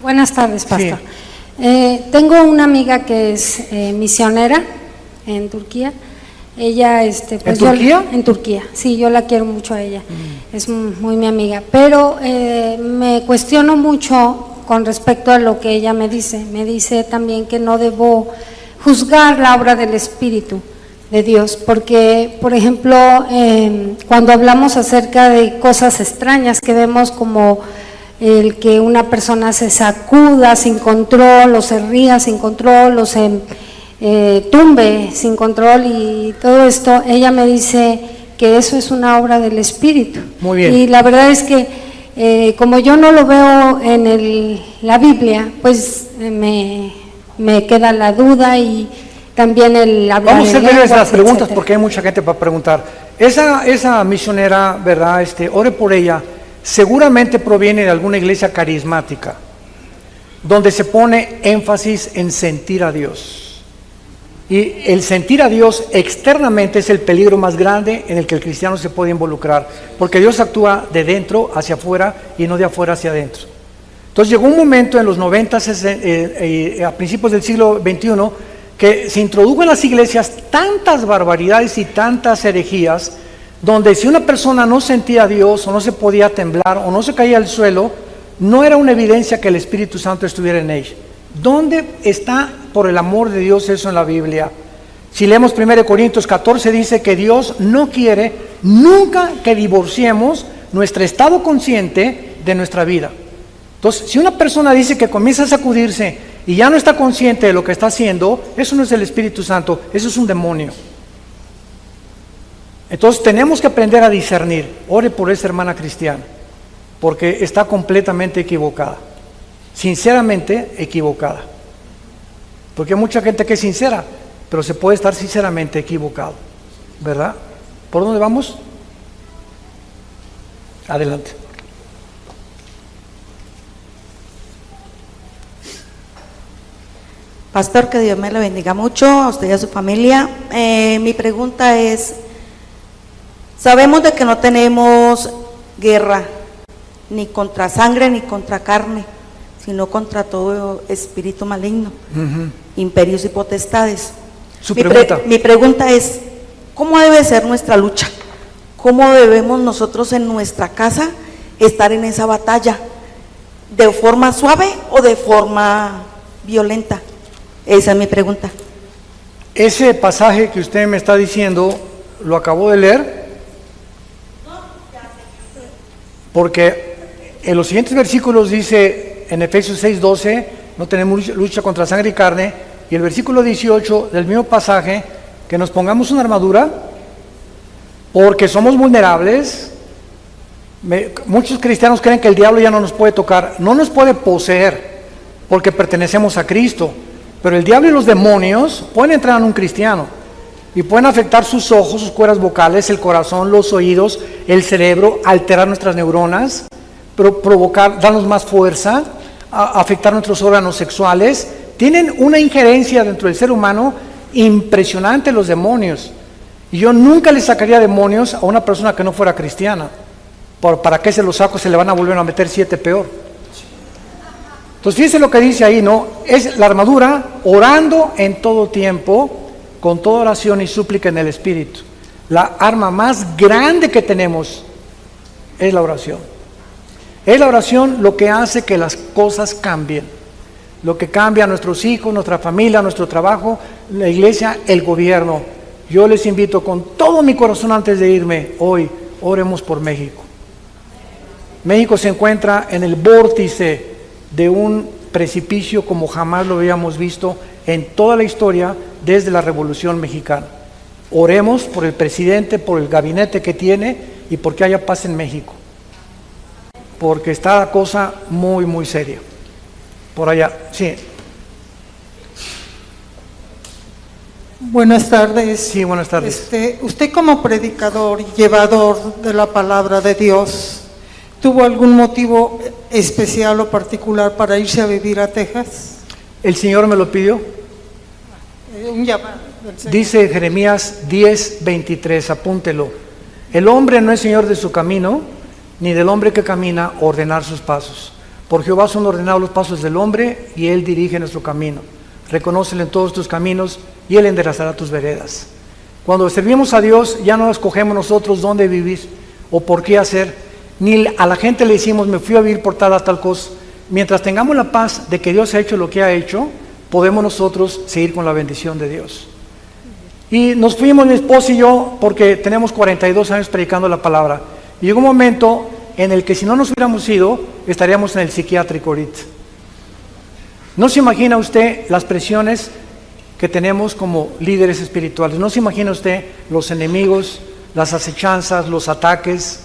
Buenas tardes, pastor. Sí. Tengo una amiga que es misionera en Turquía. Ella, pues ¿En Turquía? En Turquía, sí, yo la quiero mucho a ella. Es muy mi amiga. Pero me cuestiono mucho con respecto a lo que ella me dice. Me dice también que no debo juzgar la obra del Espíritu de Dios, porque, por ejemplo, cuando hablamos acerca de cosas extrañas que vemos como el que una persona se sacuda sin control, o se ría sin control, o se tumbe sin control y todo esto, ella me dice que eso es una obra del Espíritu. Muy bien. Y la verdad es que como yo no lo veo en la Biblia, pues me queda la duda y también el hablar. Vamos a hacer lenguas, las preguntas, etcétera. porque hay mucha gente para preguntar. Esa misionera, ¿verdad? Ore por ella. Seguramente proviene de alguna iglesia carismática, donde se pone énfasis en sentir a Dios. Y el sentir a Dios externamente es el peligro más grande en el que el cristiano se puede involucrar, porque Dios actúa de dentro hacia afuera y no de afuera hacia adentro. Entonces llegó un momento en los 90, a principios del siglo XXI, que se introdujo en las iglesias tantas barbaridades y tantas herejías, donde si una persona no sentía a Dios, o no se podía temblar, o no se caía al suelo, no era una evidencia que el Espíritu Santo estuviera en ella. ¿Dónde está, por el amor de Dios, eso en la Biblia? Si leemos 1 Corintios 14, dice que Dios no quiere nunca que divorciemos nuestro estado consciente de nuestra vida. Entonces, si una persona dice que comienza a sacudirse y ya no está consciente de lo que está haciendo, eso no es el Espíritu Santo, eso es un demonio. Entonces tenemos que aprender a discernir. Ore por esa hermana cristiana, porque está completamente equivocada, sinceramente equivocada. Porque hay mucha gente que es sincera, pero se puede estar sinceramente equivocado, ¿verdad? ¿Por dónde vamos? Adelante. Pastor, que Dios me lo bendiga mucho, a usted y a su familia. Mi pregunta es, sabemos de que no tenemos guerra, ni contra sangre, ni contra carne, sino contra todo espíritu maligno, imperios y potestades. Mi pregunta es, ¿cómo debe ser nuestra lucha? ¿Cómo debemos nosotros en nuestra casa estar en esa batalla? ¿De forma suave o de forma violenta? Esa es mi pregunta. Ese pasaje que usted me está diciendo, ¿lo acabó de leer? Porque en los siguientes versículos dice, en Efesios 6:12, no tenemos lucha contra sangre y carne, y el versículo 18 del mismo pasaje, que nos pongamos una armadura, porque somos vulnerables. Muchos cristianos creen que el diablo ya no nos puede tocar, no nos puede poseer, porque pertenecemos a Cristo. Pero el diablo y los demonios pueden entrar en un cristiano y pueden afectar sus ojos, sus cuerdas vocales, el corazón, los oídos, el cerebro, alterar nuestras neuronas, provocar, darnos más fuerza, afectar nuestros órganos sexuales. Tienen una injerencia dentro del ser humano impresionante los demonios. Y yo nunca le sacaría demonios a una persona que no fuera cristiana. ¿Para qué se los saco? Se le van a volver a meter 7 peor. Entonces fíjense lo que dice ahí, ¿no? Es la armadura, orando en todo tiempo, con toda oración y súplica en el Espíritu. La arma más grande que tenemos es la oración. Es la oración lo que hace que las cosas cambien. Lo que cambia a nuestros hijos, nuestra familia, nuestro trabajo, la iglesia, el gobierno. Yo les invito con todo mi corazón antes de irme hoy, oremos por México. México se encuentra en el vórtice de un precipicio como jamás lo habíamos visto en toda la historia desde la Revolución Mexicana. Oremos por el presidente, por el gabinete que tiene y porque haya paz en México, porque está la cosa muy, muy seria. Por allá, sí. Buenas tardes. Sí, buenas tardes. Usted como predicador y llevador de la palabra de Dios, ¿tuvo algún motivo especial o particular para irse a vivir a Texas? El Señor me lo pidió. Un llamado del Señor. Dice Jeremías 10:23, apúntelo. El hombre no es señor de su camino, ni del hombre que camina ordenar sus pasos. Por Jehová son ordenados los pasos del hombre, y Él dirige nuestro camino. Reconócele en todos tus caminos, y Él enderezará tus veredas. Cuando servimos a Dios, ya no escogemos nosotros dónde vivir o por qué hacer. Ni a la gente le decimos, me fui a vivir por tal cosa. Mientras tengamos la paz de que Dios ha hecho lo que ha hecho, podemos nosotros seguir con la bendición de Dios. Y nos fuimos mi esposa y yo porque tenemos 42 años predicando la palabra. Y llegó un momento en el que si no nos hubiéramos ido, estaríamos en el psiquiátrico ahorita. No se imagina usted las presiones que tenemos como líderes espirituales. No se imagina usted los enemigos, las acechanzas, los ataques.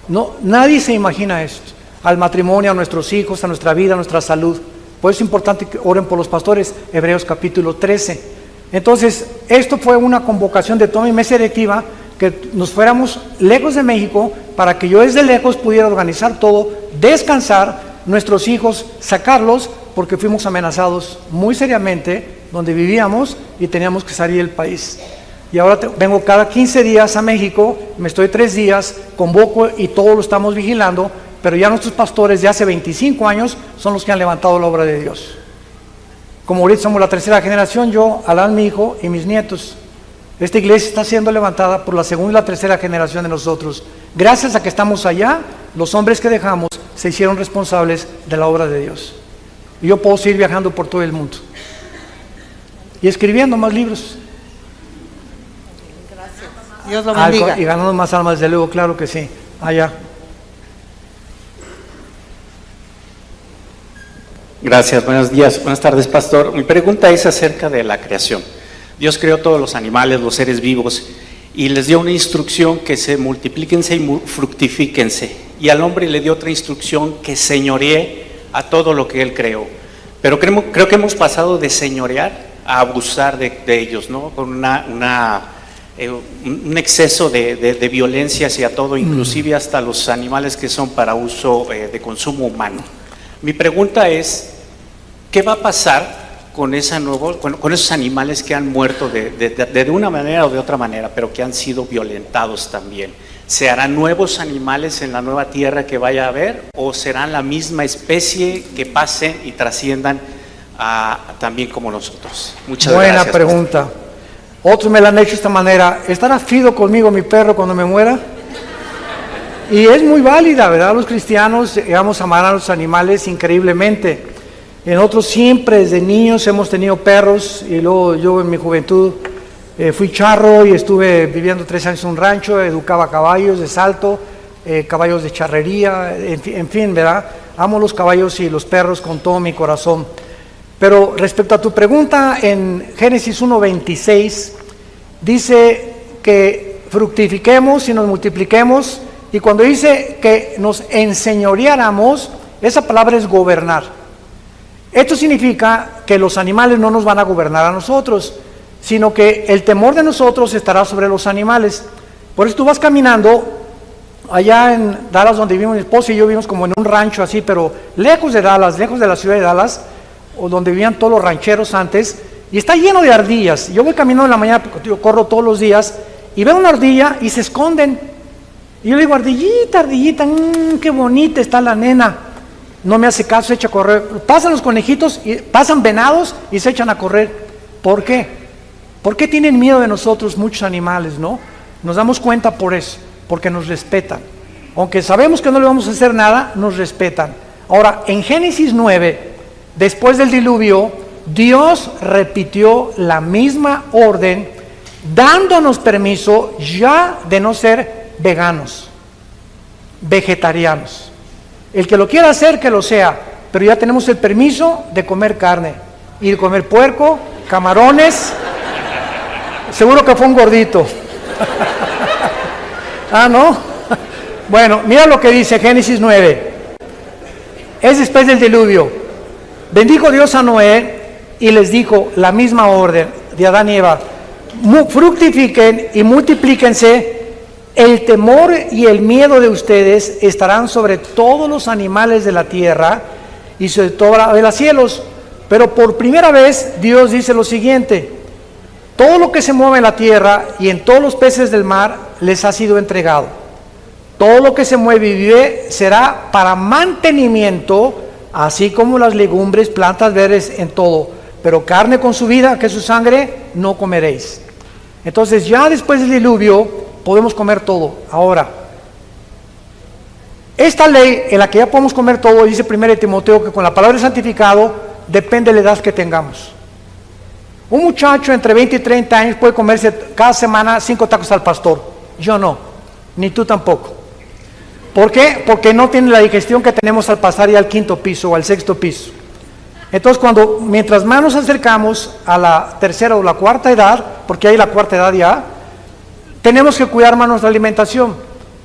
No, nadie se imagina esto. Al matrimonio, a nuestros hijos, a nuestra vida, a nuestra salud. Por eso es importante que oren por los pastores. Hebreos capítulo 13. Entonces, esto fue una convocación de toda mi mesa directiva, que nos fuéramos lejos de México para que yo desde lejos pudiera organizar todo, descansar, nuestros hijos, sacarlos, porque fuimos amenazados muy seriamente donde vivíamos y teníamos que salir del país. Y ahora vengo cada 15 días a México, me estoy 3 días, convoco y todo lo estamos vigilando, pero ya nuestros pastores de hace 25 años son los que han levantado la obra de Dios. Como ahorita somos la 3ª generación, yo, Alan, mi hijo y mis nietos. Esta iglesia está siendo levantada por la 2ª y la 3ª generación de nosotros. Gracias a que estamos allá, los hombres que dejamos se hicieron responsables de la obra de Dios. Y yo puedo seguir viajando por todo el mundo y escribiendo más libros. Dios lo bendiga. Y ganando más almas, desde luego, claro que sí. Allá. Gracias, buenos días, buenas tardes, pastor. Mi pregunta es acerca de la creación. Dios creó todos los animales, los seres vivos, y les dio una instrucción que se multiplíquense y fructifíquense. Y al hombre le dio otra instrucción que señoree a todo lo que él creó. Pero creo que hemos pasado de señorear a abusar de ellos, ¿no? Con un exceso de violencia hacia todo, inclusive hasta los animales que son para uso de consumo humano. Mi pregunta es, ¿qué va a pasar con esos animales que han muerto de una manera o de otra manera, pero que han sido violentados también? ¿Se harán nuevos animales en la nueva tierra que vaya a haber, o serán la misma especie que pasen y trasciendan también como nosotros? Muchas gracias. Buena pregunta. Otros me la han hecho de esta manera: ¿estará fido conmigo mi perro cuando me muera? Y es muy válida, ¿verdad? Los cristianos vamos a amar a los animales increíblemente. Nosotros siempre desde niños hemos tenido perros, y luego yo en mi juventud fui charro y estuve viviendo 3 años en un rancho, educaba caballos de salto, caballos de charrería, en fin, ¿verdad? Amo los caballos y los perros con todo mi corazón. Pero respecto a tu pregunta, en Génesis 1:26 dice que fructifiquemos y nos multipliquemos, y cuando dice que nos enseñoreáramos, esa palabra es gobernar. Esto significa que los animales no nos van a gobernar a nosotros, sino que el temor de nosotros estará sobre los animales. Por eso tú vas caminando allá en Dallas, donde vivimos mi esposa y yo, vivimos como en un rancho así, pero lejos de Dallas, lejos de la ciudad de Dallas, o donde vivían todos los rancheros antes, y está lleno de ardillas. Yo voy caminando en la mañana, porque yo corro todos los días, y veo una ardilla y se esconden. Y yo le digo: ardillita, ardillita, qué bonita está la nena. No me hace caso, se echa a correr. Pasan los conejitos, y pasan venados y se echan a correr. ¿Por qué? ¿Por qué tienen miedo de nosotros muchos animales, no? Nos damos cuenta por eso, porque nos respetan. Aunque sabemos que no le vamos a hacer nada, nos respetan. Ahora, en Génesis 9, después del diluvio, Dios repitió la misma orden, dándonos permiso ya de no ser veganos, vegetarianos. El que lo quiera hacer, que lo sea, pero ya tenemos el permiso de comer carne y de comer puerco, camarones. Seguro que fue un gordito. ¿No? Bueno, mira lo que dice Génesis 9. Es después del diluvio. Bendijo Dios a Noé y les dijo la misma orden de Adán y Eva: fructifiquen y multiplíquense. El temor y el miedo de ustedes estarán sobre todos los animales de la tierra y sobre toda de los cielos. Pero por primera vez Dios dice lo siguiente: todo lo que se mueve en la tierra y en todos los peces del mar les ha sido entregado. Todo lo que se mueve y vive será para mantenimiento, así como las legumbres, plantas verdes, en todo. Pero carne con su vida, que es su sangre, no comeréis. Entonces ya después del diluvio podemos comer todo. Ahora, esta ley en la que ya podemos comer todo, dice 1 Timoteo que con la palabra santificado depende de la edad que tengamos. Un muchacho entre 20 y 30 años puede comerse cada semana 5 tacos al pastor. Yo no, ni tú tampoco. ¿Por qué? Porque no tiene la digestión que tenemos al pasar ya al 5º piso o al 6º piso. Entonces, mientras más nos acercamos a la 3ª o la 4ª edad, porque hay la 4ª edad ya, tenemos que cuidar más nuestra alimentación.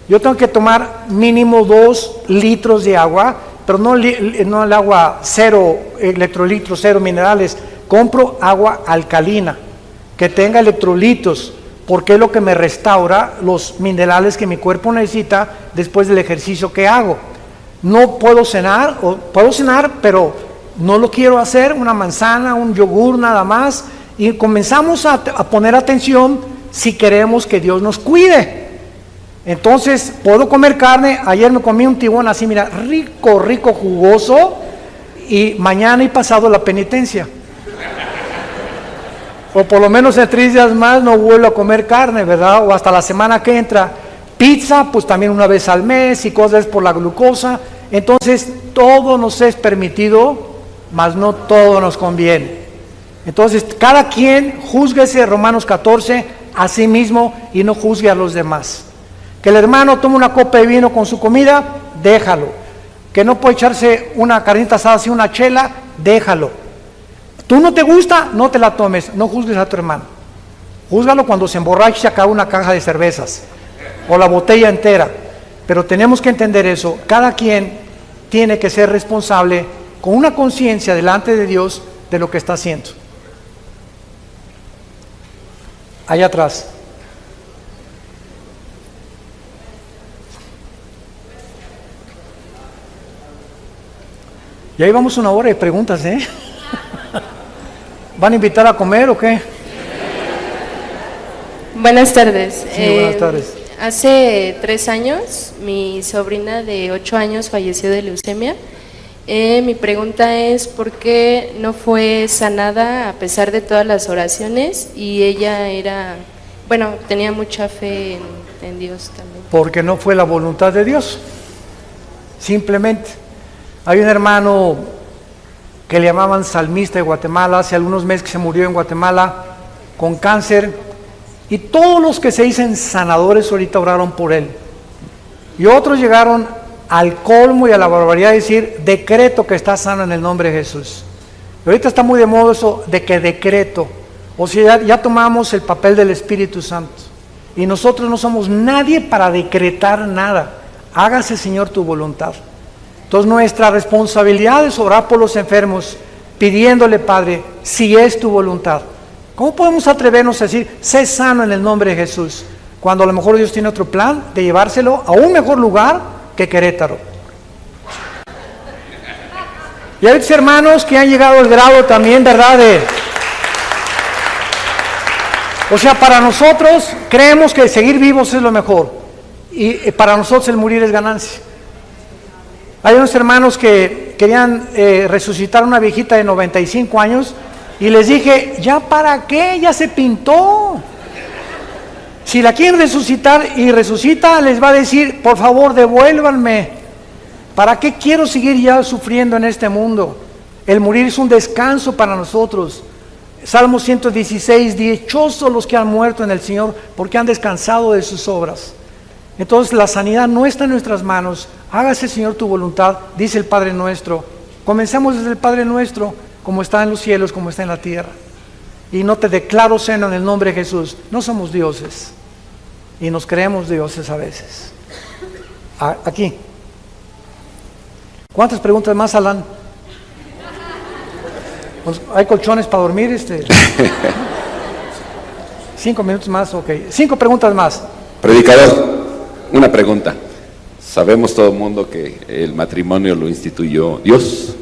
Yo tengo que tomar mínimo 2 litros de agua, pero no el agua 0 electrolitos, 0 minerales. Compro agua alcalina, que tenga electrolitos, porque es lo que me restaura los minerales que mi cuerpo necesita después del ejercicio que hago. No puedo cenar, o puedo cenar, pero no lo quiero hacer, una manzana, un yogur nada más, y comenzamos a poner atención si queremos que Dios nos cuide. Entonces, puedo comer carne. Ayer me comí un tibón así, mira, rico, rico, jugoso, y mañana y pasado la penitencia. O por lo menos en 3 días más no vuelvo a comer carne, ¿verdad? O hasta la semana que entra. Pizza, pues también una vez al mes y cosas por la glucosa. Entonces, todo nos es permitido, mas no todo nos conviene. Entonces, cada quien júzguese, Romanos 14, a sí mismo y no juzgue a los demás. Que el hermano tome una copa de vino con su comida, déjalo. Que no puede echarse una carnita asada así, una chela, déjalo. Tú no te gusta, no te la tomes, no juzgues a tu hermano. Júzgalo cuando se emborrache y se acaba una caja de cervezas o la botella entera. Pero tenemos que entender eso. Cada quien tiene que ser responsable con una conciencia delante de Dios de lo que está haciendo. Allá atrás. Ya llevamos una hora de preguntas, ¿eh? ¿Van a invitar a comer o qué? Buenas tardes. Sí, buenas tardes. Hace 3 años, mi sobrina de 8 años falleció de leucemia. Mi pregunta es, ¿por qué no fue sanada a pesar de todas las oraciones? Y ella tenía mucha fe en Dios también. Porque no fue la voluntad de Dios. Simplemente. Hay un hermano que le llamaban salmista de Guatemala, hace algunos meses que se murió en Guatemala con cáncer. Y todos los que se dicen sanadores ahorita oraron por él. Y otros llegaron al colmo y a la barbaridad de decir, decreto que está sano en el nombre de Jesús. Y ahorita está muy de moda eso de que decreto. O sea, ya tomamos el papel del Espíritu Santo. Y nosotros no somos nadie para decretar nada. Hágase, Señor, tu voluntad. Entonces nuestra responsabilidad es orar por los enfermos, pidiéndole, Padre, si es tu voluntad. ¿Cómo podemos atrevernos a decir, sé sano en el nombre de Jesús? Cuando a lo mejor Dios tiene otro plan de llevárselo a un mejor lugar que Querétaro. Y hay hermanos que han llegado al grado también, ¿verdad? O sea, para nosotros creemos que seguir vivos es lo mejor. Y para nosotros el morir es ganancia. Hay unos hermanos que querían resucitar a una viejita de 95 años y les dije, ¿ya para qué? Ya se pintó. Si la quieren resucitar y resucita, les va a decir, por favor, devuélvanme. ¿Para qué quiero seguir ya sufriendo en este mundo? El morir es un descanso para nosotros. Salmo 116, dichosos los que han muerto en el Señor, porque han descansado de sus obras. Entonces la sanidad no está en nuestras manos. Hágase, Señor, tu voluntad, dice el Padre nuestro. Comencemos desde el Padre nuestro, como está en los cielos, como está en la tierra. Y no te declaro seno en el nombre de Jesús. No somos dioses. Y nos creemos dioses a veces. Aquí. ¿Cuántas preguntas más, Alan? ¿Hay colchones para dormir? 5 minutos más, ok. 5 preguntas más. Predicador, una pregunta. Sabemos todo el mundo que el matrimonio lo instituyó Dios.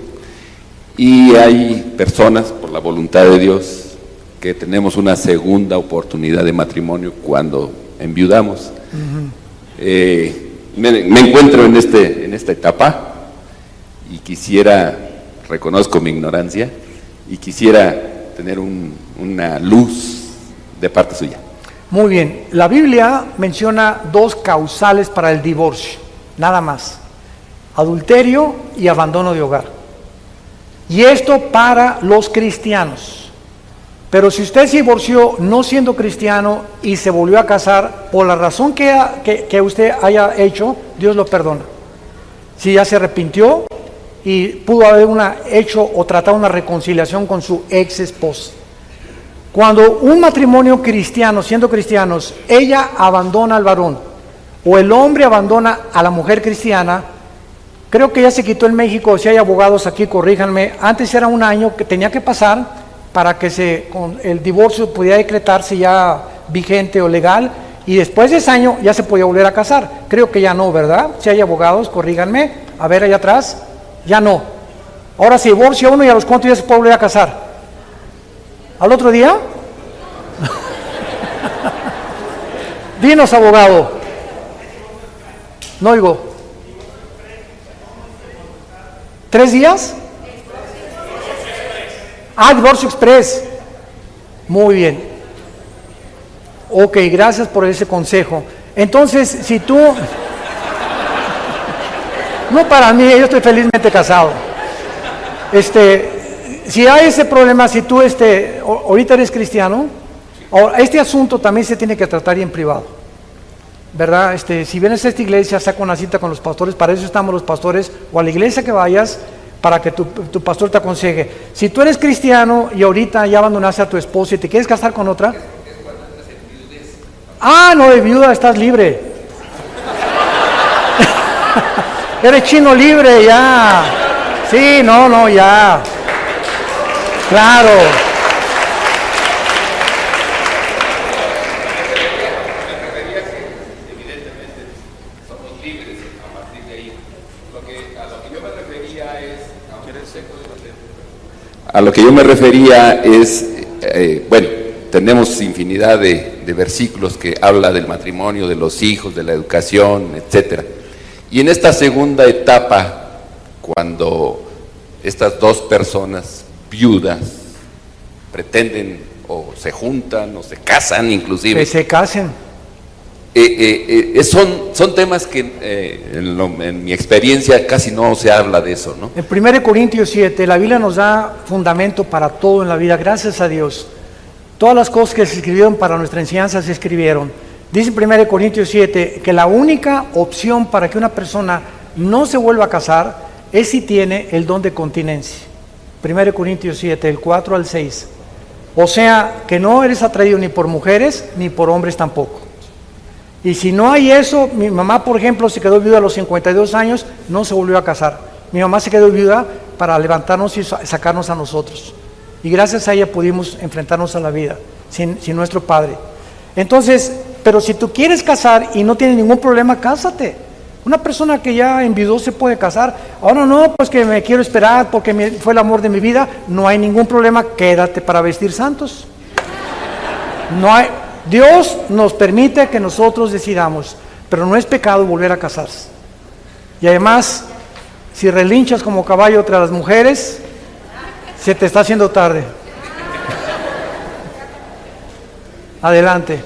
Y hay personas, por la voluntad de Dios, que tenemos una segunda oportunidad de matrimonio cuando enviudamos. Me encuentro en esta etapa y reconozco mi ignorancia, y quisiera tener una luz de parte suya. Muy bien, la Biblia menciona 2 causales para el divorcio, nada más: adulterio y abandono de hogar. Y esto para los cristianos. Pero si usted se divorció no siendo cristiano y se volvió a casar, por la razón que usted haya hecho, Dios lo perdona. Si ya se arrepintió y pudo haber hecho o tratado una reconciliación con su ex esposa. Cuando un matrimonio cristiano, siendo cristianos, ella abandona al varón o el hombre abandona a la mujer cristiana, creo que ya se quitó en México, si hay abogados aquí, corríjanme, antes era 1 año que tenía que pasar para que el divorcio pudiera decretarse ya vigente o legal, y después de ese año ya se podía volver a casar. Creo que ya no, ¿verdad? Si hay abogados, corríjanme. A ver, allá atrás, ya no. Ahora se divorcia uno y a los cuantos días se puede volver a casar. ¿Al otro día? Dinos, abogado. No oigo. 3 días? Divorcio express. Muy bien. Ok, gracias por ese consejo. Entonces, si tú... No para mí, yo estoy felizmente casado. Si hay ese problema, si tú ahorita eres cristiano, este asunto también se tiene que tratar en privado, ¿verdad? Si vienes a esta iglesia, saca una cita con los pastores, para eso estamos los pastores, o a la iglesia que vayas, para que tu pastor te aconseje. Si tú eres cristiano y ahorita ya abandonaste a tu esposa y te quieres casar con otra, no, de viuda estás libre. Eres chino libre ya. Sí, no, ya. Claro. A lo que yo me refería es, bueno, tenemos infinidad de versículos que habla del matrimonio, de los hijos, de la educación, etcétera. Y en esta segunda etapa, cuando estas dos personas viudas pretenden o se juntan o se casan inclusive. Que se casen. Son temas que en mi experiencia casi no se habla de eso, ¿no? En 1 Corintios 7, la Biblia nos da fundamento para todo en la vida, gracias a Dios. Todas las cosas que se escribieron para nuestra enseñanza se escribieron. Dice en 1 Corintios 7 que la única opción para que una persona no se vuelva a casar es si tiene el don de continencia. 1 Corintios 7, el 4 al 6. O sea, que no eres atraído ni por mujeres ni por hombres tampoco. Y si no hay eso, mi mamá, por ejemplo, se quedó viuda a los 52 años, no se volvió a casar. Mi mamá se quedó viuda para levantarnos y sacarnos a nosotros. Y gracias a ella pudimos enfrentarnos a la vida, sin nuestro padre. Entonces, pero si tú quieres casar y no tienes ningún problema, cásate. Una persona que ya enviudó se puede casar. Ahora no, pues que me quiero esperar porque fue el amor de mi vida. No hay ningún problema, quédate para vestir santos. Dios nos permite que nosotros decidamos, pero no es pecado volver a casarse. Y además, si relinchas como caballo entre las mujeres, se te está haciendo tarde. Adelante.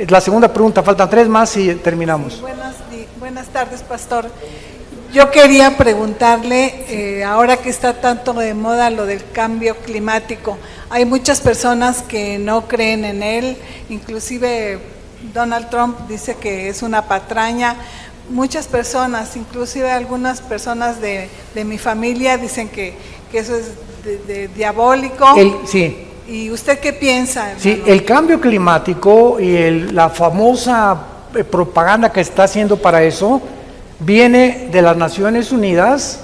La segunda pregunta, faltan 3 más y terminamos. Buenas tardes, pastor. Yo quería preguntarle, ahora que está tanto de moda lo del cambio climático, hay muchas personas que no creen en él, inclusive Donald Trump dice que es una patraña. Muchas personas, inclusive algunas personas de mi familia dicen que eso es diabólico. Sí. ¿Y usted qué piensa, hermano? Sí, el cambio climático y la famosa propaganda que está haciendo para eso viene de las Naciones Unidas,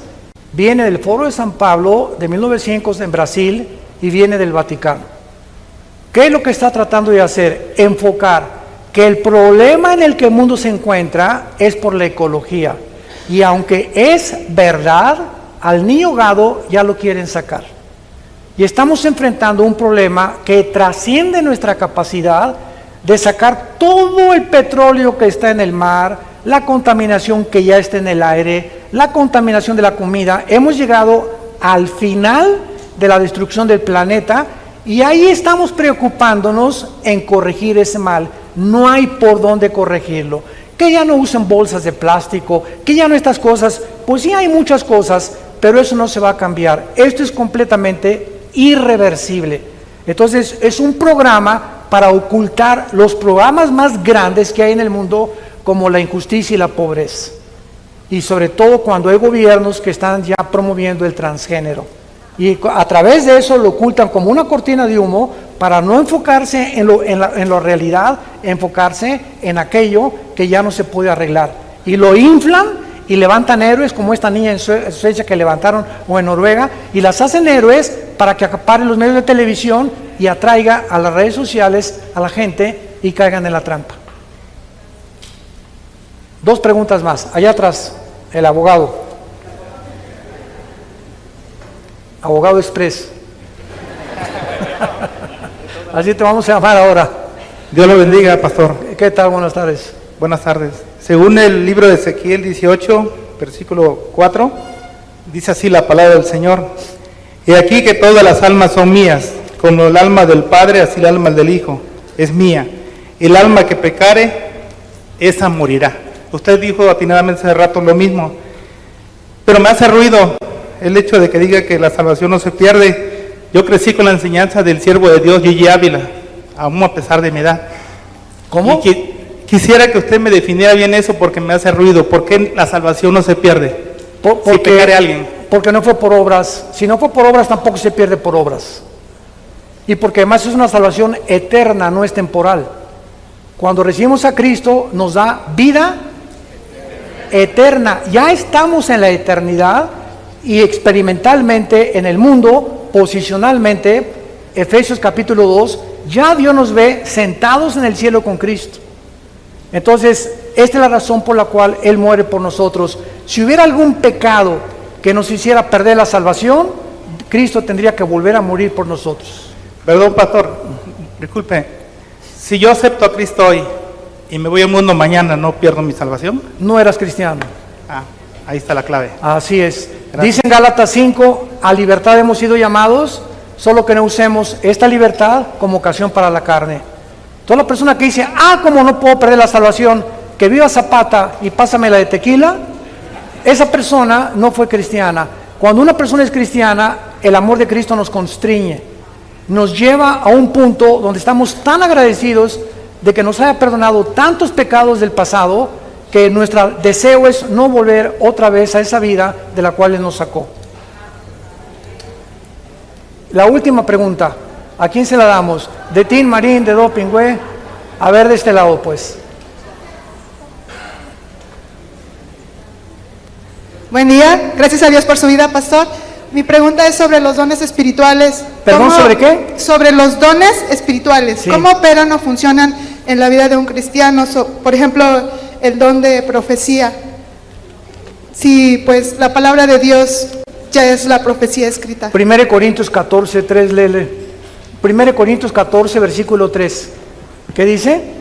viene del Foro de San Pablo de 1900 en Brasil y viene del Vaticano. ¿Qué es lo que está tratando de hacer? Enfocar que el problema en el que el mundo se encuentra es por la ecología. Y aunque es verdad, al niño gado ya lo quieren sacar. Y estamos enfrentando un problema que trasciende nuestra capacidad de sacar todo el petróleo que está en el mar, la contaminación que ya está en el aire, la contaminación de la comida. Hemos llegado al final de la destrucción del planeta y ahí estamos preocupándonos en corregir ese mal. No hay por dónde corregirlo. Que ya no usen bolsas de plástico, que ya no estas cosas, pues sí hay muchas cosas, pero eso no se va a cambiar. Esto es completamente irreversible. Entonces es un programa para ocultar los programas más grandes que hay en el mundo, como la injusticia y la pobreza, y sobre todo cuando hay gobiernos que están ya promoviendo el transgénero, y a través de eso lo ocultan como una cortina de humo para no enfocarse en la realidad, enfocarse en aquello que ya no se puede arreglar, y lo inflan y levantan héroes como esta niña en Suecia que levantaron, o en Noruega, y las hacen héroes para que acaparen los medios de televisión y atraiga a las redes sociales a la gente y caigan en la trampa. 2 preguntas más. Allá atrás, el abogado. Abogado Express. Así te vamos a llamar ahora. Dios lo bendiga, pastor. ¿Qué tal? Buenas tardes. Buenas tardes. Según el libro de Ezequiel 18, versículo 4, dice así la palabra del Señor: He aquí que todas las almas son mías, como el alma del Padre, así el alma del Hijo es mía. El alma que pecare, esa morirá. Usted dijo atinadamente hace rato lo mismo. Pero me hace ruido el hecho de que diga que la salvación no se pierde. Yo crecí con la enseñanza del siervo de Dios, Gigi Ávila, aún a pesar de mi edad. ¿Cómo? Y quisiera que usted me definiera bien eso porque me hace ruido. ¿Por qué la salvación no se pierde? Si pecare a alguien. Porque no fue por obras. Si no fue por obras, tampoco se pierde por obras. Y porque además es una salvación eterna, no es temporal. Cuando recibimos a Cristo, nos da vida eterna. Ya estamos en la eternidad y experimentalmente en el mundo, posicionalmente, Efesios capítulo 2, ya Dios nos ve sentados en el cielo con Cristo. Entonces, esta es la razón por la cual Él muere por nosotros. Si hubiera algún pecado que nos hiciera perder la salvación, Cristo tendría que volver a morir por nosotros. Perdón, pastor, disculpe. Si yo acepto a Cristo hoy y me voy al mundo mañana, ¿no pierdo mi salvación? No eras cristiano. Ah, ahí está la clave. Así es. Gracias. Dice en Gálatas 5, a libertad hemos sido llamados, solo que no usemos esta libertad como ocasión para la carne. Toda la persona que dice, ¿cómo no puedo perder la salvación? Que viva Zapata y pásame la de tequila, esa persona no fue cristiana. Cuando una persona es cristiana, el amor de Cristo nos constriñe, nos lleva a un punto donde estamos tan agradecidos de que nos haya perdonado tantos pecados del pasado, que nuestro deseo es no volver otra vez a esa vida de la cual Él nos sacó. La última pregunta, ¿a quién se la damos? ¿De Tin Marín, de Doping, güey? A ver, de este lado, pues. Buen día, gracias a Dios por su vida, pastor. Mi pregunta es sobre los dones espirituales. ¿Perdón, sobre qué? Sobre los dones espirituales. Sí. ¿Cómo operan o funcionan en la vida de un cristiano? Por ejemplo, el don de profecía. Si pues la palabra de Dios ya es la profecía escrita. 1 Corintios 14, 3, léele. 1 Corintios 14, versículo 3. ¿Qué dice?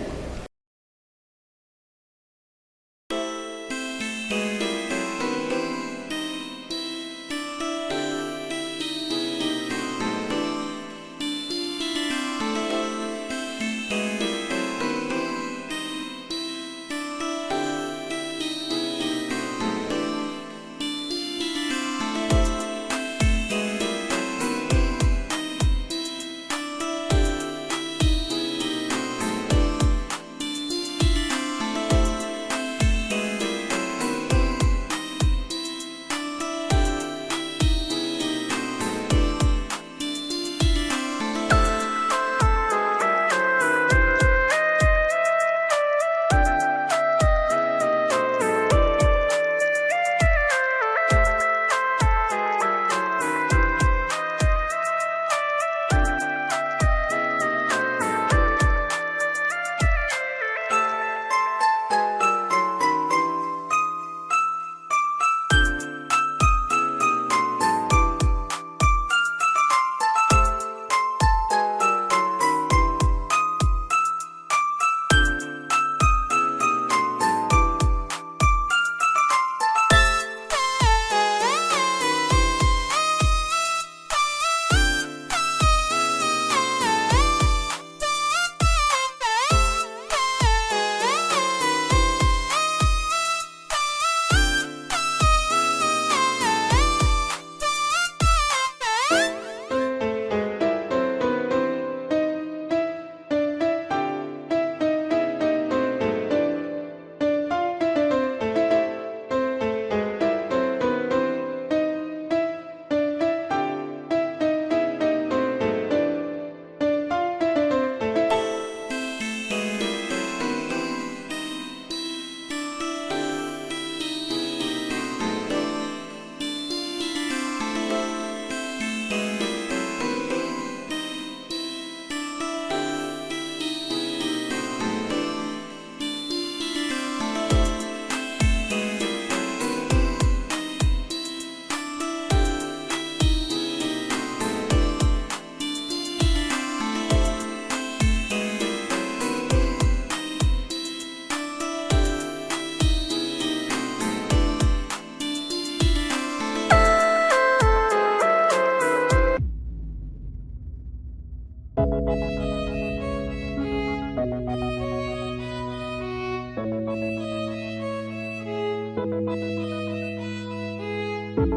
Thank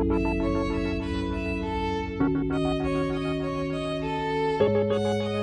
you.